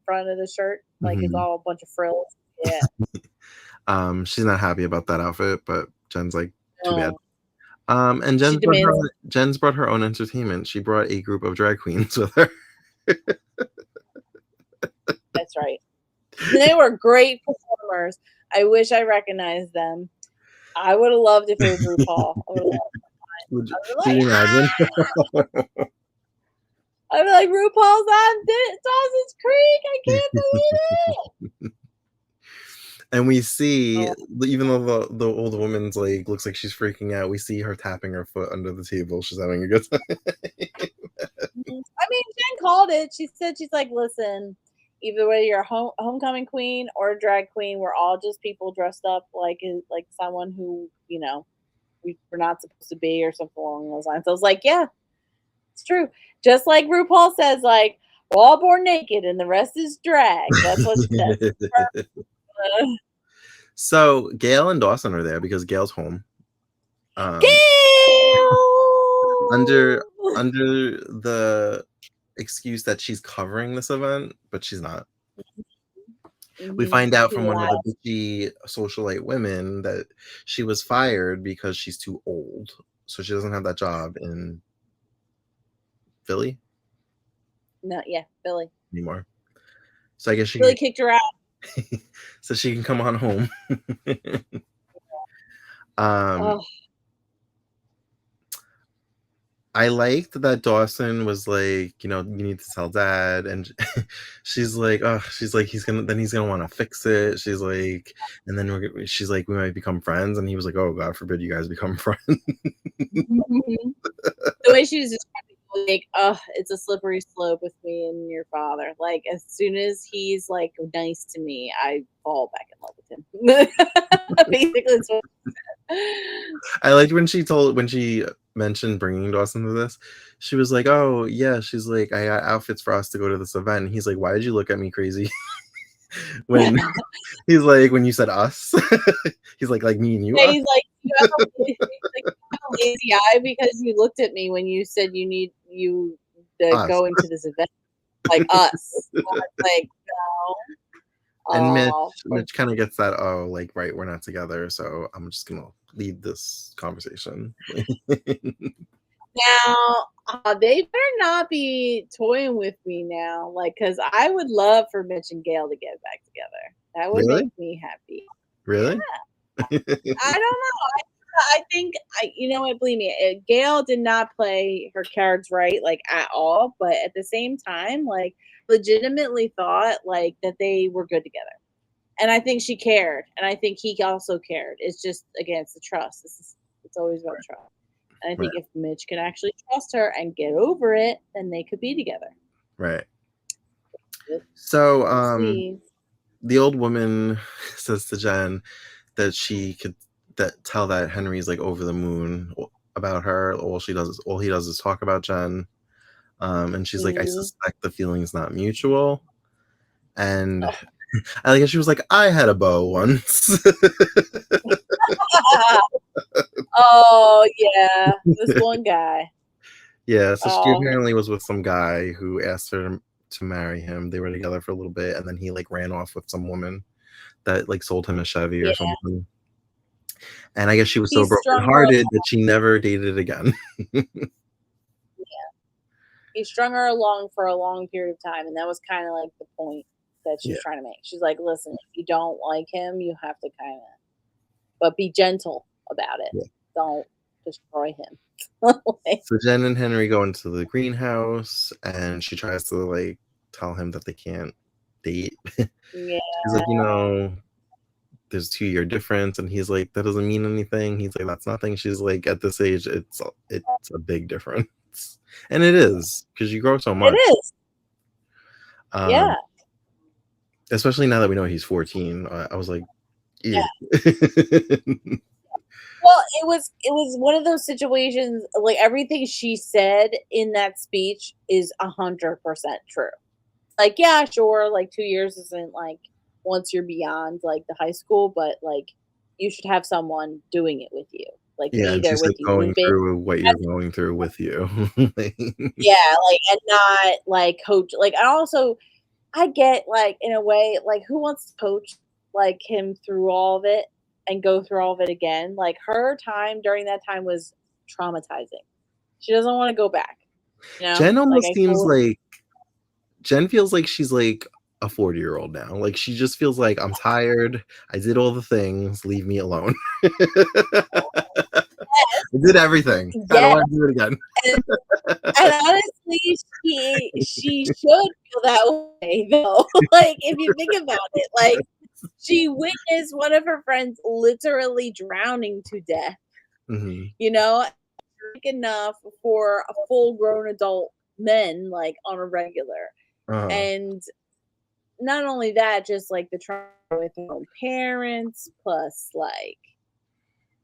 front of the shirt, like it's mhm. all a bunch of frills. Yeah. She's not happy about that outfit, but Jen's like, too bad. No, And she demands. Jen's brought her own entertainment. She brought a group of drag queens with her. That's right. They were great performers. I wish I recognized them. I would have loved if it was RuPaul. Can you imagine? I'd be like, RuPaul's on Dawson's Creek. I can't believe it. And we see, Oh, even though the old woman's like looks like she's freaking out, we see her tapping her foot under the table. She's having a good time. I mean, Jen called it. She said, she's like, listen, either way, you're a homecoming queen or a drag queen. We're all just people dressed up like someone who, we're not supposed to be or something along those lines. So I was like, yeah, it's true. Just like RuPaul says, like, we're all born naked and the rest is drag. That's what she says. So Gail and Dawson are there because Gail's home. Um, under Gail! under the excuse that she's covering this event, but she's not. We find out She from one of lied. the bitchy socialite women that she was fired because she's too old, so she doesn't have that job in Philly No, yeah, Billy. anymore. So I guess Billy kicked her out. so she can come on home. um, Oh, I liked that Dawson was like, you need to tell dad, and she's like, oh, she's like, he's gonna want to fix it. She's like, and then she's like, we might become friends, and he was like, oh, God forbid you guys become friends. mhm. The way she was describing it, like, oh, it's a slippery slope with me and your father. Like, as soon as he's like nice to me, I fall back in love with him. Basically, that's what I liked when she mentioned bringing Dawson to this. She was like, "Oh yeah," she's like, "I got outfits for us to go to this event." And he's like, "Why did you look at me crazy?" when he's like, "When you said us," he's like me and you yeah, us. he's like, you have a lazy eye because you looked at me when you said you need you to Us. going to this event, like us. I was like, no. And Oh, Mitch kind of gets that. Oh, like right, we're not together, so I'm just gonna lead this conversation. now they better not be toying with me now, like, because I would love for Mitch and Gail to get back together. That would make Really, me happy. Yeah, really. I don't know. I think you know what? Believe me, Gail did not play her cards right, like at all. But at the same time, like, legitimately thought like that they were good together, and I think she cared, and I think he also cared. It's just again, it's the trust. It's always about trust. And I Right, think if Mitch can actually trust her and get over it, then they could be together. right. But So, we'll see. the old woman says to Jen that she could tell that Henry's like over the moon about her. All he does is talk about Jen. And she's like, I Mhm. suspect the feeling's not mutual. And Oh. I guess she was like, I had a beau once. Oh, yeah, this one guy. Yeah, so she Oh, apparently was with some guy who asked her to marry him. They were together for a little bit, and then he like ran off with some woman that like sold him a Chevy or yeah, something. And I guess she was so he strung her brokenhearted that she never dated again. he strung her along for a long period of time, and that was kinda like the point that she Yeah, was trying to make. She's like, "Listen, if you don't like him, you have to kinda but be gentle about it. yeah. Don't destroy him." Like, So Jen and Henry go into the greenhouse, and she tries to like tell him that they can't date. yeah, She's like, there's 2 year difference, and he's like, that doesn't mean anything. He's like, that's nothing. She's like, at this age, it's a big difference, and it is because you grow so it much. is. Um, Yeah, especially now that we know he's 14. I was like, yeah. ew. Well, it was one of those situations, like, everything she said in that speech is 100% true. Like, yeah, sure, like 2 years isn't like once you're beyond like the high school, but like you should have someone doing it with you. Like Yeah, be and there she's with like you. going And be through what you're going through with you. Like, yeah, like and not like coach like I also I get like in a way, like who wants to coach like him through all of it and go through all of it again? Like her time during that time was traumatizing. She doesn't want to go back, you know? Jen Like almost I seems totally like Jen feels like she's like a 40-year-old now. Like she just feels like I'm tired. I did all the things. Leave me alone. I did everything. I don't yes. want to do it again. And honestly, she should feel that way though. Like if you think about it, like she witnessed one of her friends literally drowning to death, Hmm. you know, drink enough for a full grown adult men like on a regular. Uh-huh. And not only that, just like the trauma with her own parents, plus like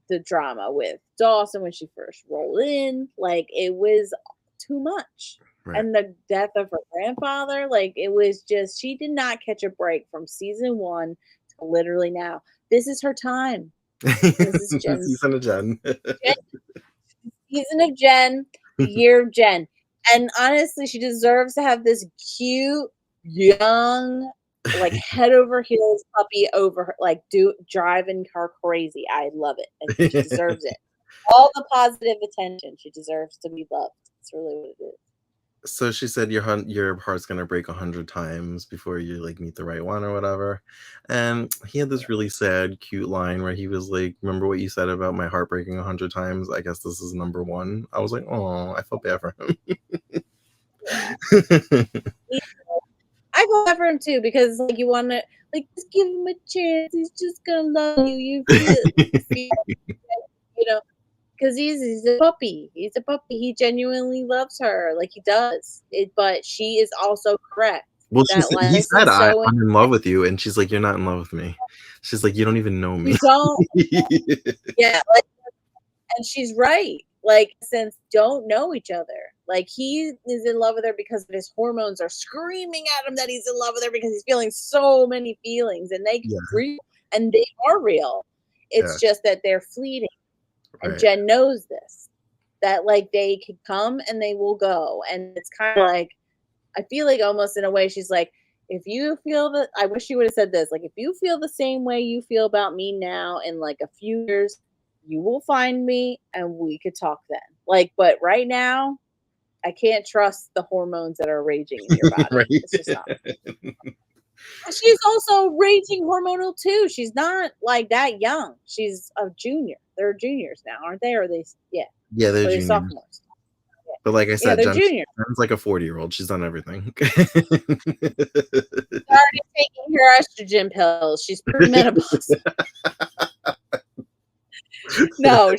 the drama with Dawson when she first rolled in. Like it was too much. Right. And the death of her grandfather, like it was just she did not catch a break from season one to literally now. This is her time. This is The Jen's season of Jen. Jen, season of Jen, the year of Jen. And honestly, she deserves to have this cute, young, like head over heels puppy over her, like driving her crazy. I love it. And she deserves it. All the positive attention. She deserves to be loved. That's really what it is. So she said your heart's gonna break 100 times before you like meet the right one or whatever. And he had this really sad, cute line where he was like, "Remember what you said about my heart breaking 100 times? I guess this is number one." I was like, "Oh, I felt bad for him." He- I feel bad for him too because like you want to like just give him a chance. He's just gonna love you. You feel you know because he's a puppy. He's a puppy. He genuinely loves her like he does. But she is also correct Well, that he life said, is so I'm in love with you, and she's like, "You're not in love with me." She's like, "You don't even know you me." don't. Yeah, like and she's right. Like, since don't know each other. Like he is in love with her because his hormones are screaming at him that he's in love with her because he's feeling so many feelings and they Yeah, real and they are real. yeah, It's just that they're fleeting. And right. Jen knows this. That like they could come and they will go. And it's kind of like I feel like almost in a way she's like, if you feel that I wish she would have said this, like if you feel the same way you feel about me now in like a few years, you will find me and we could talk then. Like, but right now, I can't trust the hormones that are raging in your body. Right. It's just not. She's also raging hormonal too. She's not like that young. She's a junior. They're juniors now, aren't they? Or are they? Yeah, Yeah, they're or are they juniors. sophomores? But like I Yeah, said, they're juniors. Jen's like a 40-year-old. She's done everything. She's already taking her estrogen pills. She's premenopausal. No,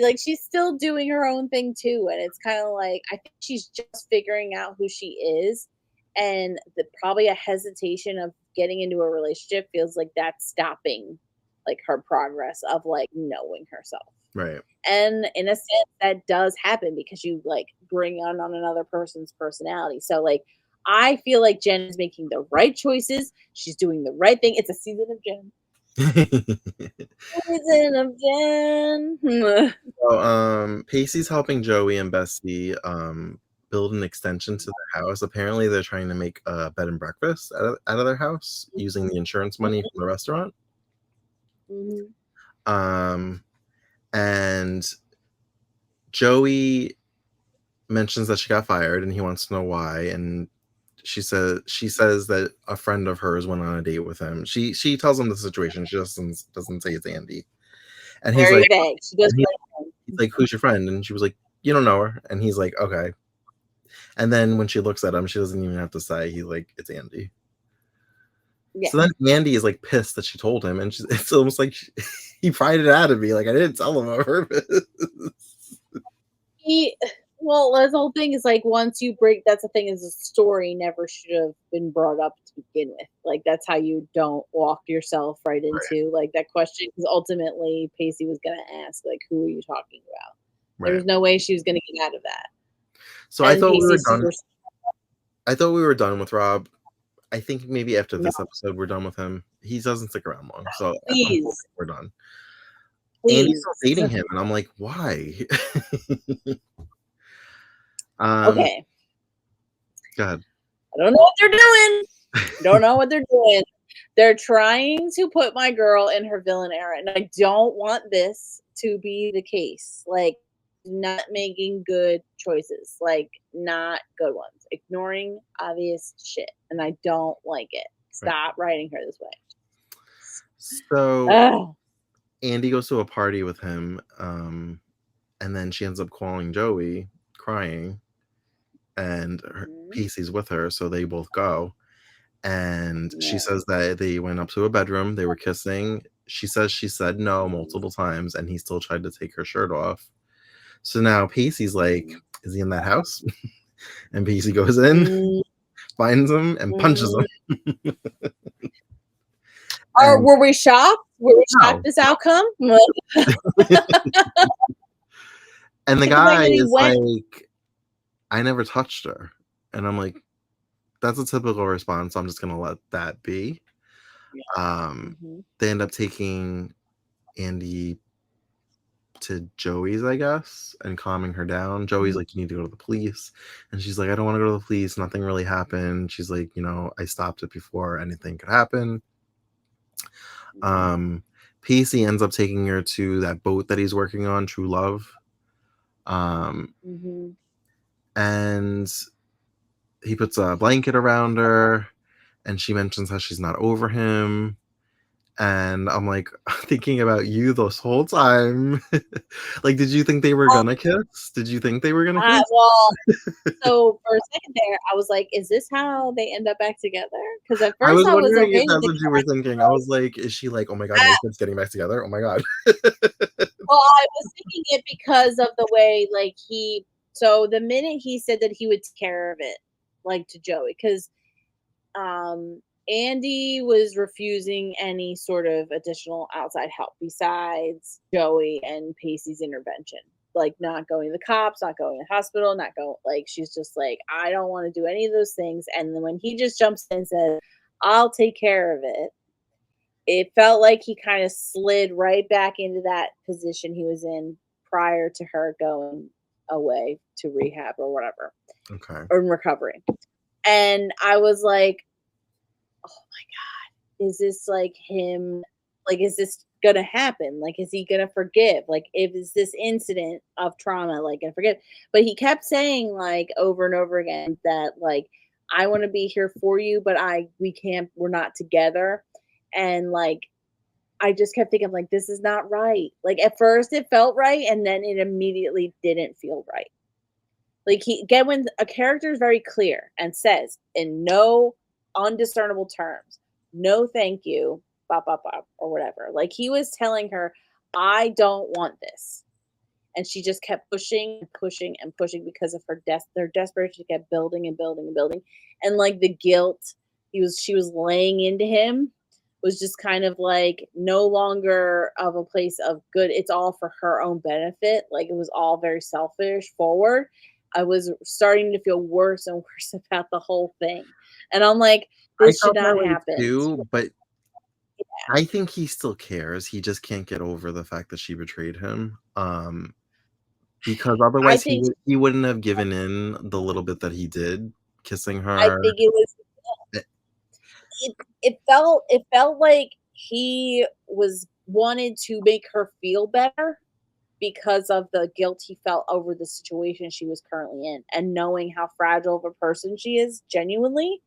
like she's still doing her own thing too, and it's kind of like I think she's just figuring out who she is, and the probably a hesitation of getting into a relationship feels like that's stopping like her progress of like knowing herself. Right. And in a sense, that does happen because you like bring on another person's personality. So like I feel like Jen is making the right choices. She's doing the right thing. It's a season of Jen. Season of Jen. So, Pacey's helping Joey and Bessie build an extension to their house. Apparently, they're trying to make a bed and breakfast out of their house using the insurance money from the restaurant. And Joey mentions that she got fired, and he wants to know why. And she says that a friend of hers went on a date with him. She tells him the situation. She doesn't say it's Andy. And he's Very like, vague. She goes, he's like, who's your friend? And she was like, you don't know her. And he's like, okay. And then when she looks at him, she doesn't even have to say. He's like, it's Andy. Yeah. So then Andy is like pissed that she told him, and it's almost like he pried it out of me. Like I didn't tell him on purpose. Well, the whole thing is like once you break, that's the thing is the story never should have been brought up to begin with. Like that's how you don't walk yourself right into like that question because ultimately Pacey was going to ask like, who are you talking about? Right. There was no way she was going to get out of that. So I thought we were done. I thought we were done with Rob. I think maybe after this episode we're done with him. He doesn't stick around long, so please, we're done. Please. Andy's still dating him, and I'm like, why? Okay. Go ahead. I don't know what they're doing. Don't know what they're doing. They're trying to put my girl in her villain era, and I don't want this to be the case. Like, not making good choices, like not good ones, ignoring obvious shit, and I don't like it. Stop writing her this way. So Andy goes to a party with him, and then she ends up calling Joey, crying, and Pacey's with her, so they both go. And she says that they went up to a bedroom, they were kissing. She says she said no multiple times, and he still tried to take her shirt off. So now Pacey's like, is he in that house? And Pacey goes in, finds him, and punches him. Were we shocked? Were we shocked this outcome? And the guy is like, I never touched her. And I'm like, that's a typical response. So I'm just going to let that be. They end up taking Andy to Joey's, I guess, and calming her down. Joey's like, you need to go to the police. And she's like, I don't want to go to the police. Nothing really happened. She's like, I stopped it before anything could happen. Pacey ends up taking her to that boat that he's working on, True Love. And he puts a blanket around her, and she mentions how she's not over him. And I'm like thinking about you this whole time. Like, did you think they were gonna kiss? Did you think they were gonna kiss? Well, so for a second there, I was like, "Is this how they end up back together?" Because at first I was wondering okay if that's what you were thinking. I was like, "Is she like, oh my god, it's getting back together? Oh my god." Well, I was thinking it because of the way, like so the minute he said that he would take care of it, like to Joey, because Andy was refusing any sort of additional outside help besides Joey and Pacey's intervention. Like not going to the cops, not going to the hospital, not going, like, she's just like, I don't want to do any of those things. And then when he just jumps in and says, I'll take care of it, it felt like he kind of slid right back into that position he was in prior to her going away to rehab or whatever. Okay. Or in recovery. And I was like, oh my God, is this like him? Like, is this going to happen? Like, is he going to forgive? Like, is this incident of trauma, like, going to forgive? But he kept saying, like, over and over again that, like, I want to be here for you, but we're not together. And, like, I just kept thinking, like, this is not right. Like, at first it felt right, and then it immediately didn't feel right. Like, when a character is very clear and says in no undiscernible terms, no thank you, bop, bop, bop, or whatever. Like, he was telling her, I don't want this. And she just kept pushing and pushing and pushing because of their desperation kept building and building and building. And like the guilt she was laying into him was just kind of like no longer of a place of good. It's all for her own benefit. Like it was all very selfish forward. I was starting to feel worse and worse about the whole thing. And I'm like, I this should felt that not way happen. too, but I think he still cares. He just can't get over the fact that she betrayed him. Because I otherwise think he wouldn't have given in the little bit that he did, kissing I her. think it was Eh, it felt like he was wanted to make her feel better because of the guilt he felt over the situation she was currently in and knowing how fragile of a person she is genuinely.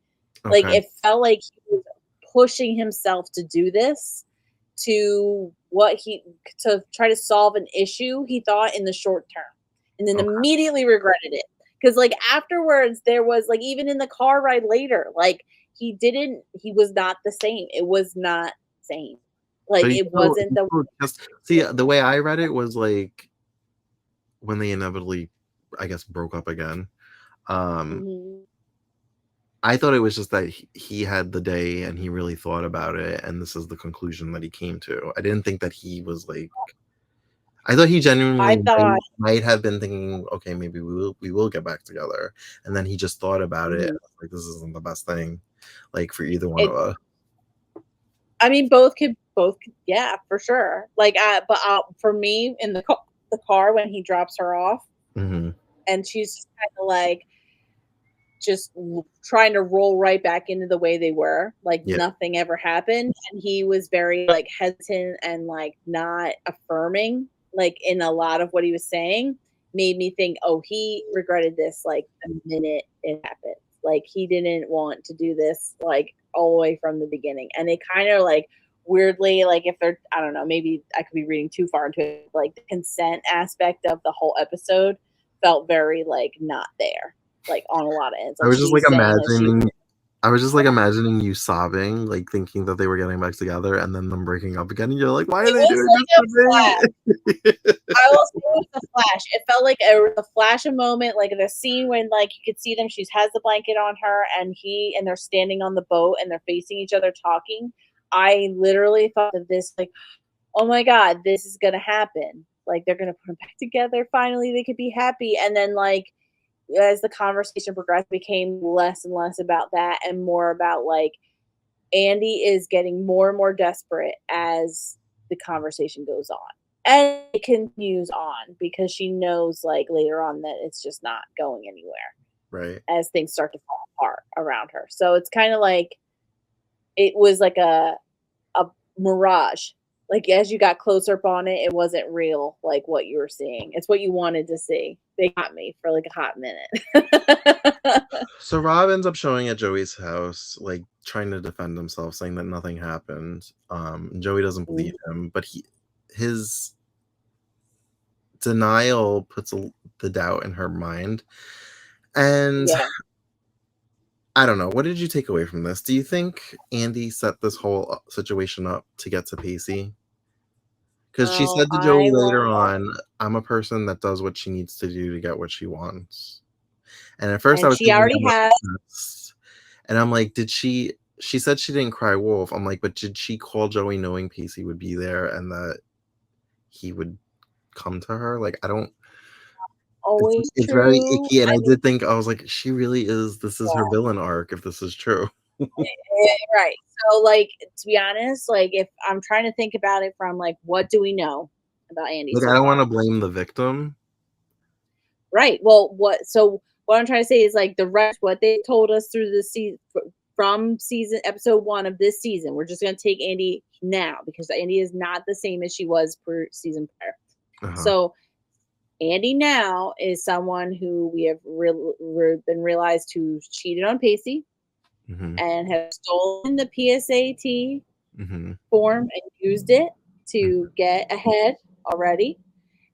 Like Okay. it felt like he was pushing himself to do this to what he to try to solve an issue he thought in the short term and then Okay. immediately regretted it. Cuz like afterwards there was like even in the car ride later like he was not the same. It was not the same. Like But it wasn't he the still just see, the way I read it was, like, when they inevitably, I guess, broke up again, um, Mhm. I thought it was just that he had the day and he really thought about it, and this is the conclusion that he came to. I didn't think that he was, like, I thought he I genuinely thought might have been thinking, "Okay, maybe we will get back together," and then he just thought about it, mhm. like, "This isn't the best thing, like, for either one of It us." I mean, both could yeah, for sure. Like, but, for me, in the car when he drops her off, Mhm. and she's just kinda, like, just trying to roll right back into the way they were, like Yeah. nothing ever happened, and he was very, like, hesitant and, like, not affirming, like, in a lot of what he was saying, made me think, "Oh, he regretted this, like, the minute it happened." Like, he didn't want to do this, like, all the way from the beginning, and it kinda, like, weirdly, like, if they're I don't know, maybe I could be reading too far into it, like, the consent aspect of the whole episode felt very, like, not there like on a lot of ends. I Like was just, like, she's saying that she imagining you sobbing, like, thinking that they were getting back together and then them breaking up again, and you're like, "Why are it they was doing like a flash. this to me?" I will say it was a flash. It felt like a flash of moment, like the scene when like you could see them, she has the blanket on her and they're standing on the boat and they're facing each other talking. I literally thought of this like, oh my God, this is gonna happen. Like they're gonna put them back together. Finally, they could be happy. And then like as the conversation progressed, became less and less about that and more about like Andy is getting more and more desperate as the conversation goes on. And it continues on because she knows like later on that it's just not going anywhere Right. as things start to fall apart around her. So it's kind of like it was like a mirage. Like as you got closer up on it, it wasn't real like what you were seeing. It's what you wanted to see. They got me for like a hot minute. So Rob ends up showing at Joey's house, like, trying to defend himself, saying that nothing happened. And Joey doesn't believe him, but his denial puts the doubt in her mind. And Yeah. I don't know. What did you take away from this? Do you think Andy set this whole situation up to get to Pacey? Because she Well, said to Joey I later will on, "I'm a person that does what she needs to do to get what she wants." And at first I and was she thinking, already I'm like, has "Yes." And I'm like, did she said she didn't cry wolf. I'm like, but did she call Joey knowing Pacey would be there and that he would come to her? Like, I don't always it's very true. icky, and I I mean, did think I was like, she really is this is her yeah, villain arc if this is true. right. So, like, to be honest, like, if I'm trying to think about it from like, what do we know about Andy Like, so I don't wanna far? blame the victim. Right. Well, what I'm trying to say is like the rest, what they told us through the season from season episode 1 of this season. We're just gonna take Andy now because Andy is not the same as she was per season prior. Uh-huh. So Andy now is someone who we have been realized who cheated on Pacey Mhm. and have stolen the PSAT Mhm. form and used it Mhm. to get ahead already.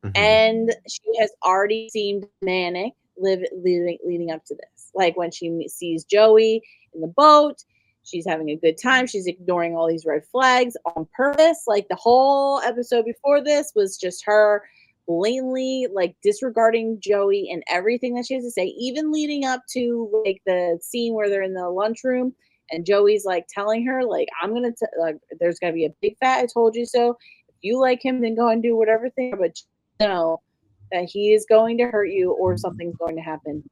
Mhm. And she has already seemed manic leading up to this. Like when she sees Joey in the boat, she's having a good time. She's ignoring all these red flags on purpose. Like the whole episode before this was just her blatantly like disregarding Joey and everything that she has to say, even leading up to like the scene where they're in the lunchroom And Joey's like telling her, like, there's gonna be a big fat I told you so. If you like him, then go and do whatever thing, but know that he is going to hurt you or something's going to happen.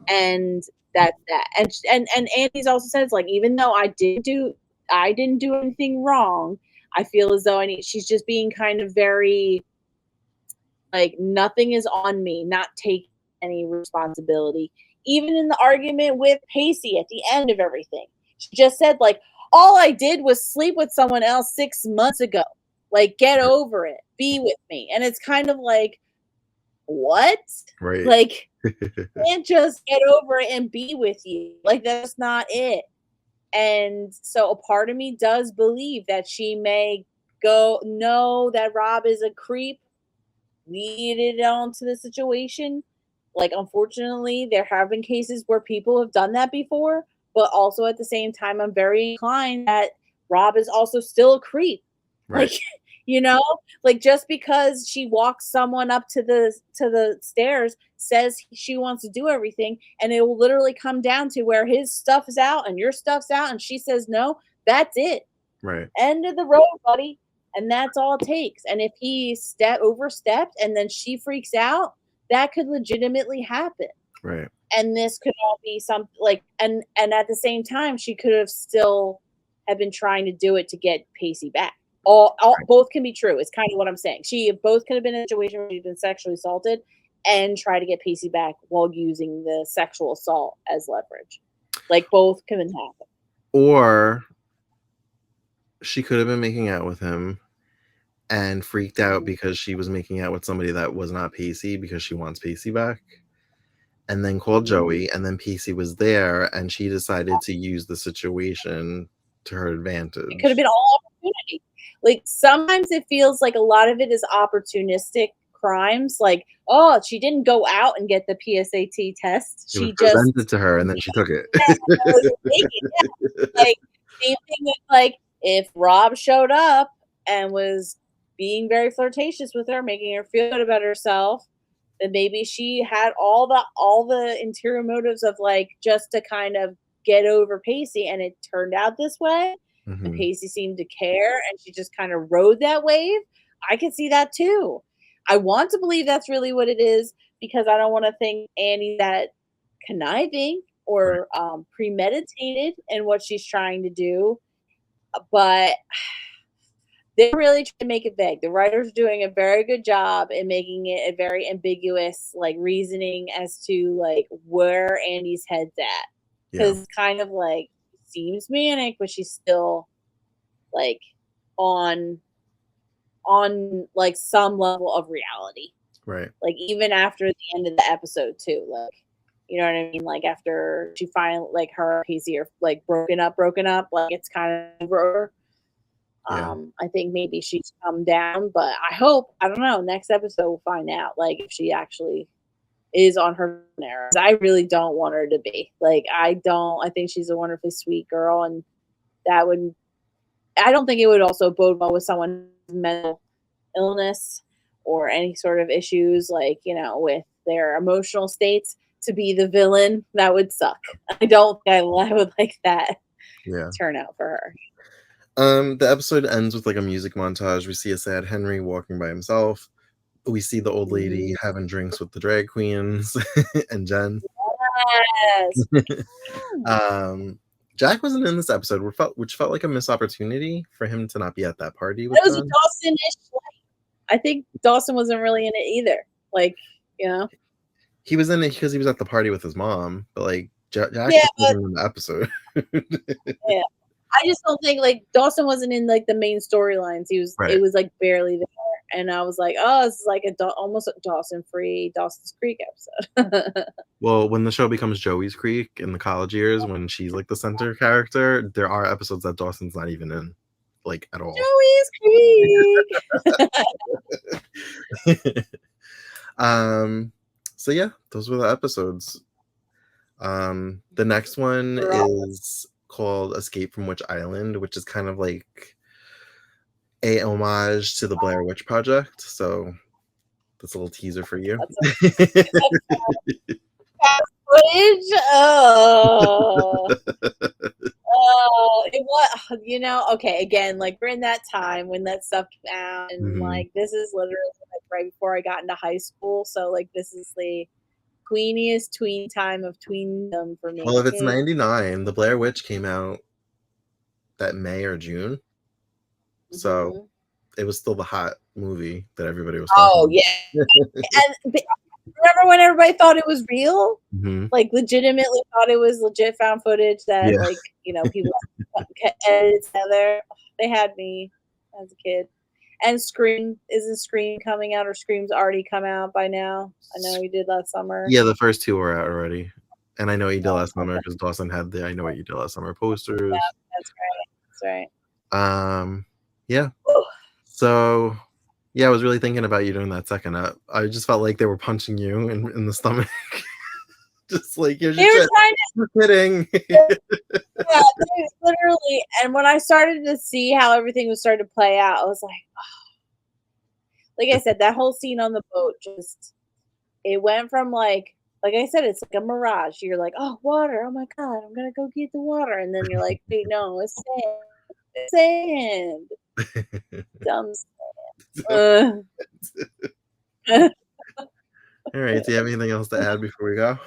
And that's that. And Andy's also says, like, even though I didn't do anything wrong, I feel as though she's just being kind of very like, nothing is on me, not taking any responsibility. Even in the argument with Pacey at the end of everything, she just said, like, all I did was sleep with someone else 6 months ago. Like, get over it. Be with me. And it's kind of like, what? Right. Like, can't just get over it and be with you. Like, that's not it. And so a part of me does believe that she may know that Rob is a creep, lead it on to the situation. Like, unfortunately, there have been cases where people have done that before, but also at the same time, I'm very inclined that Rob is also still a creep. Right. Like, you know, like, just because she walks someone up to the stairs, says she wants to do everything, and it will literally come down to where his stuff is out and your stuff's out, and she says no, that's it. Right. End of the road, buddy. And that's all it takes. And if he overstepped and then she freaks out, that could legitimately happen. Right. And this could all be something like, and at the same time, she could have still have been trying to do it to get Pacey back. Both can be true. It's kind of what I'm saying. Both could have been in a situation where she's been sexually assaulted and try to get Pacey back while using the sexual assault as leverage. Like, both can happen. Or she could have been making out with him and freaked out because she was making out with somebody that was not Pacey because she wants Pacey back. And then called Joey, and then Pacey was there, and she decided to use the situation to her advantage. It could have been all opportunity. Like, sometimes it feels like a lot of it is opportunistic crimes. Like, oh, she didn't go out and get the PSAT test. She just presented it to her, and then she took it. Like, same thing with, like, if Rob showed up and was being very flirtatious with her, making her feel good about herself, then maybe she had all the interior motives of, like, just to kind of get over Pacey, and it turned out this way. Mm-hmm. And Pacey seemed to care, and she just kind of rode that wave. I can see that too. I want to believe that's really what it is, because I don't want to think Annie's that conniving or premeditated in what she's trying to do. But they're really trying to make it vague. The writers are doing a very good job in making it a very ambiguous, like, reasoning as to, like, where Andy's head's at. Because it's kind of like, seems manic, but she's still, like, on like some level of reality. Right. Like, even after the end of the episode too. Like, you know what I mean? Like, after she finally, like, her and Pacey are, like, broken up, like, it's kind of over. Yeah. I think maybe she's come down, but I don't know, next episode we'll find out, like, if she actually is on her error. I really don't want her to be. Like, I think she's a wonderfully sweet girl, and I don't think it would also bode well with someone's mental illness or any sort of issues, like, you know, with their emotional states, to be the villain. That would suck. I don't think I would like that turn out for her. The episode ends with, like, a music montage. We see a sad Henry walking by himself. We see the old lady having drinks with the drag queens and Jen. Yes. Jack wasn't in this episode, which felt like a missed opportunity for him to not be at that party with It was them. a Dawson-ish. I think Dawson wasn't really in it either. Like, you know, he was in it because he was at the party with his mom, but, like, Jack wasn't in the episode. Yeah. I just don't think, like, Dawson wasn't in, like, the main storylines. It was, like, barely there. And I was like, oh, this is like almost a Dawson's Creek episode. Well, when the show becomes Joey's Creek in the college years, when she's, like, the center character, there are episodes that Dawson's not even in, like, at all. Joey's Creek. So yeah, those were the episodes. The next one is called Escape from Witch Island, which is kind of like a homage to the Blair Witch Project. So that's a little teaser for you. Footage. Oh. Oh, it was, okay, again, like we're in that time when that stuff came out, and Mhm. like this is literally like right before I got into high school. So like this is the tweeniest tween time of tweendom for Well, me. if it's 99, the Blair Witch came out that May or June, so Hmm. it was still the hot movie that everybody was Oh talking yeah, and remember when everybody thought it was real? about. Mhm. Like legitimately thought it was legit found footage that Yeah. like people edited together. They had me as a kid. And Scream, isn't Scream coming out, or Scream's already come out by now? I know you did last summer. Yeah, the first two were out already. And I Know What You Did Last Summer Okay. because Dawson had the I Know What You Did Last Summer Yeah, posters. that's right. That's Yeah. right. So yeah, I was really thinking about you doing that second up. I just felt like they were punching you in the stomach. Just like, here's They your were shit. trying I'm kidding. to, yeah, they literally, and when I started to see how everything was starting to play out, I was like I said, that whole scene on the boat just, it went from like I said, it's like a mirage. You're like, oh, water. Oh my God, I'm going to go get the water. And then you're like, wait, no, it's sand. It's sand. Dumb sand. All right. Do you have anything else to add before we go?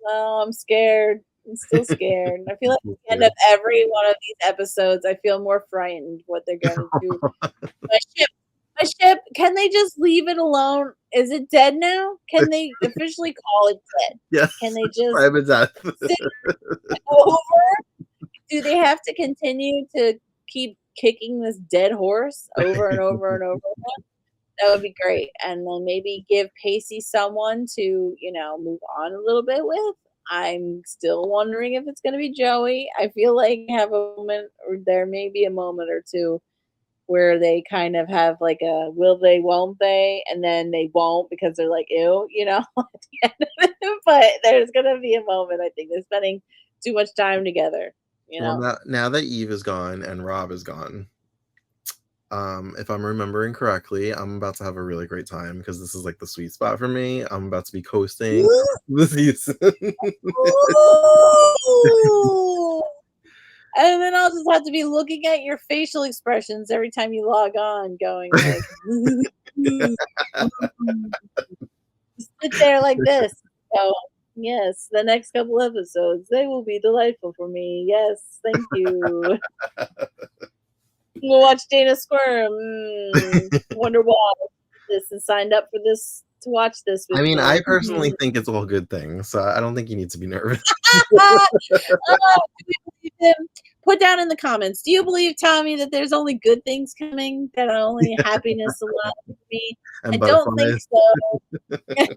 No, I'm scared. I'm still scared. I feel like at the end of every one of these episodes, I feel more frightened what they're gonna do. My ship, my ship. Can they just leave it alone? Is it dead now? Can they officially call it dead? Yes. Can they just Private death. sit over? Do they have to continue to keep kicking this dead horse over and over and over again? That would be great. And then maybe give Pacey someone to, move on a little bit with. I'm still wondering if it's going to be Joey. I feel like I have a moment, or there may be a moment or two where they kind of have like a will they, won't they? And then they won't because they're like, ew, at the end of it. But there's going to be a moment, I think. They're spending too much time together, you Well, know? now that Eve is gone and Rob is gone, if I'm remembering correctly, I'm about to have a really great time because this is like the sweet spot for me. I'm about to be coasting the season. Ooh. And then I'll just have to be looking at your facial expressions every time you log on, going like, sit there like this. So, yes, the next couple episodes, they will be delightful for me. Yes, thank you. We'll watch Dana squirm. Wonder why this and signed up for this to watch this I with mean, I me. personally think it's all good things, so I don't think you need to be nervous. Do we believe him? Put down in the comments. Do you believe, Tommy, that there's only good things coming? That only happiness allows me? I And don't think butterflies. so.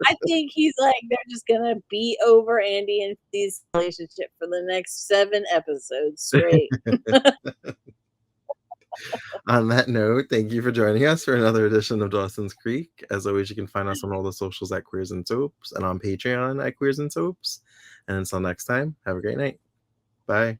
I think he's like they're just gonna beat over Andy and Steve's relationship for the next 7 episodes straight. On that note, thank you for joining us for another edition of Dawson's Creek. As always, you can find us on all the socials at Queers and Soaps and on Patreon at Queers and Soaps. And until next time, have a great night. Bye.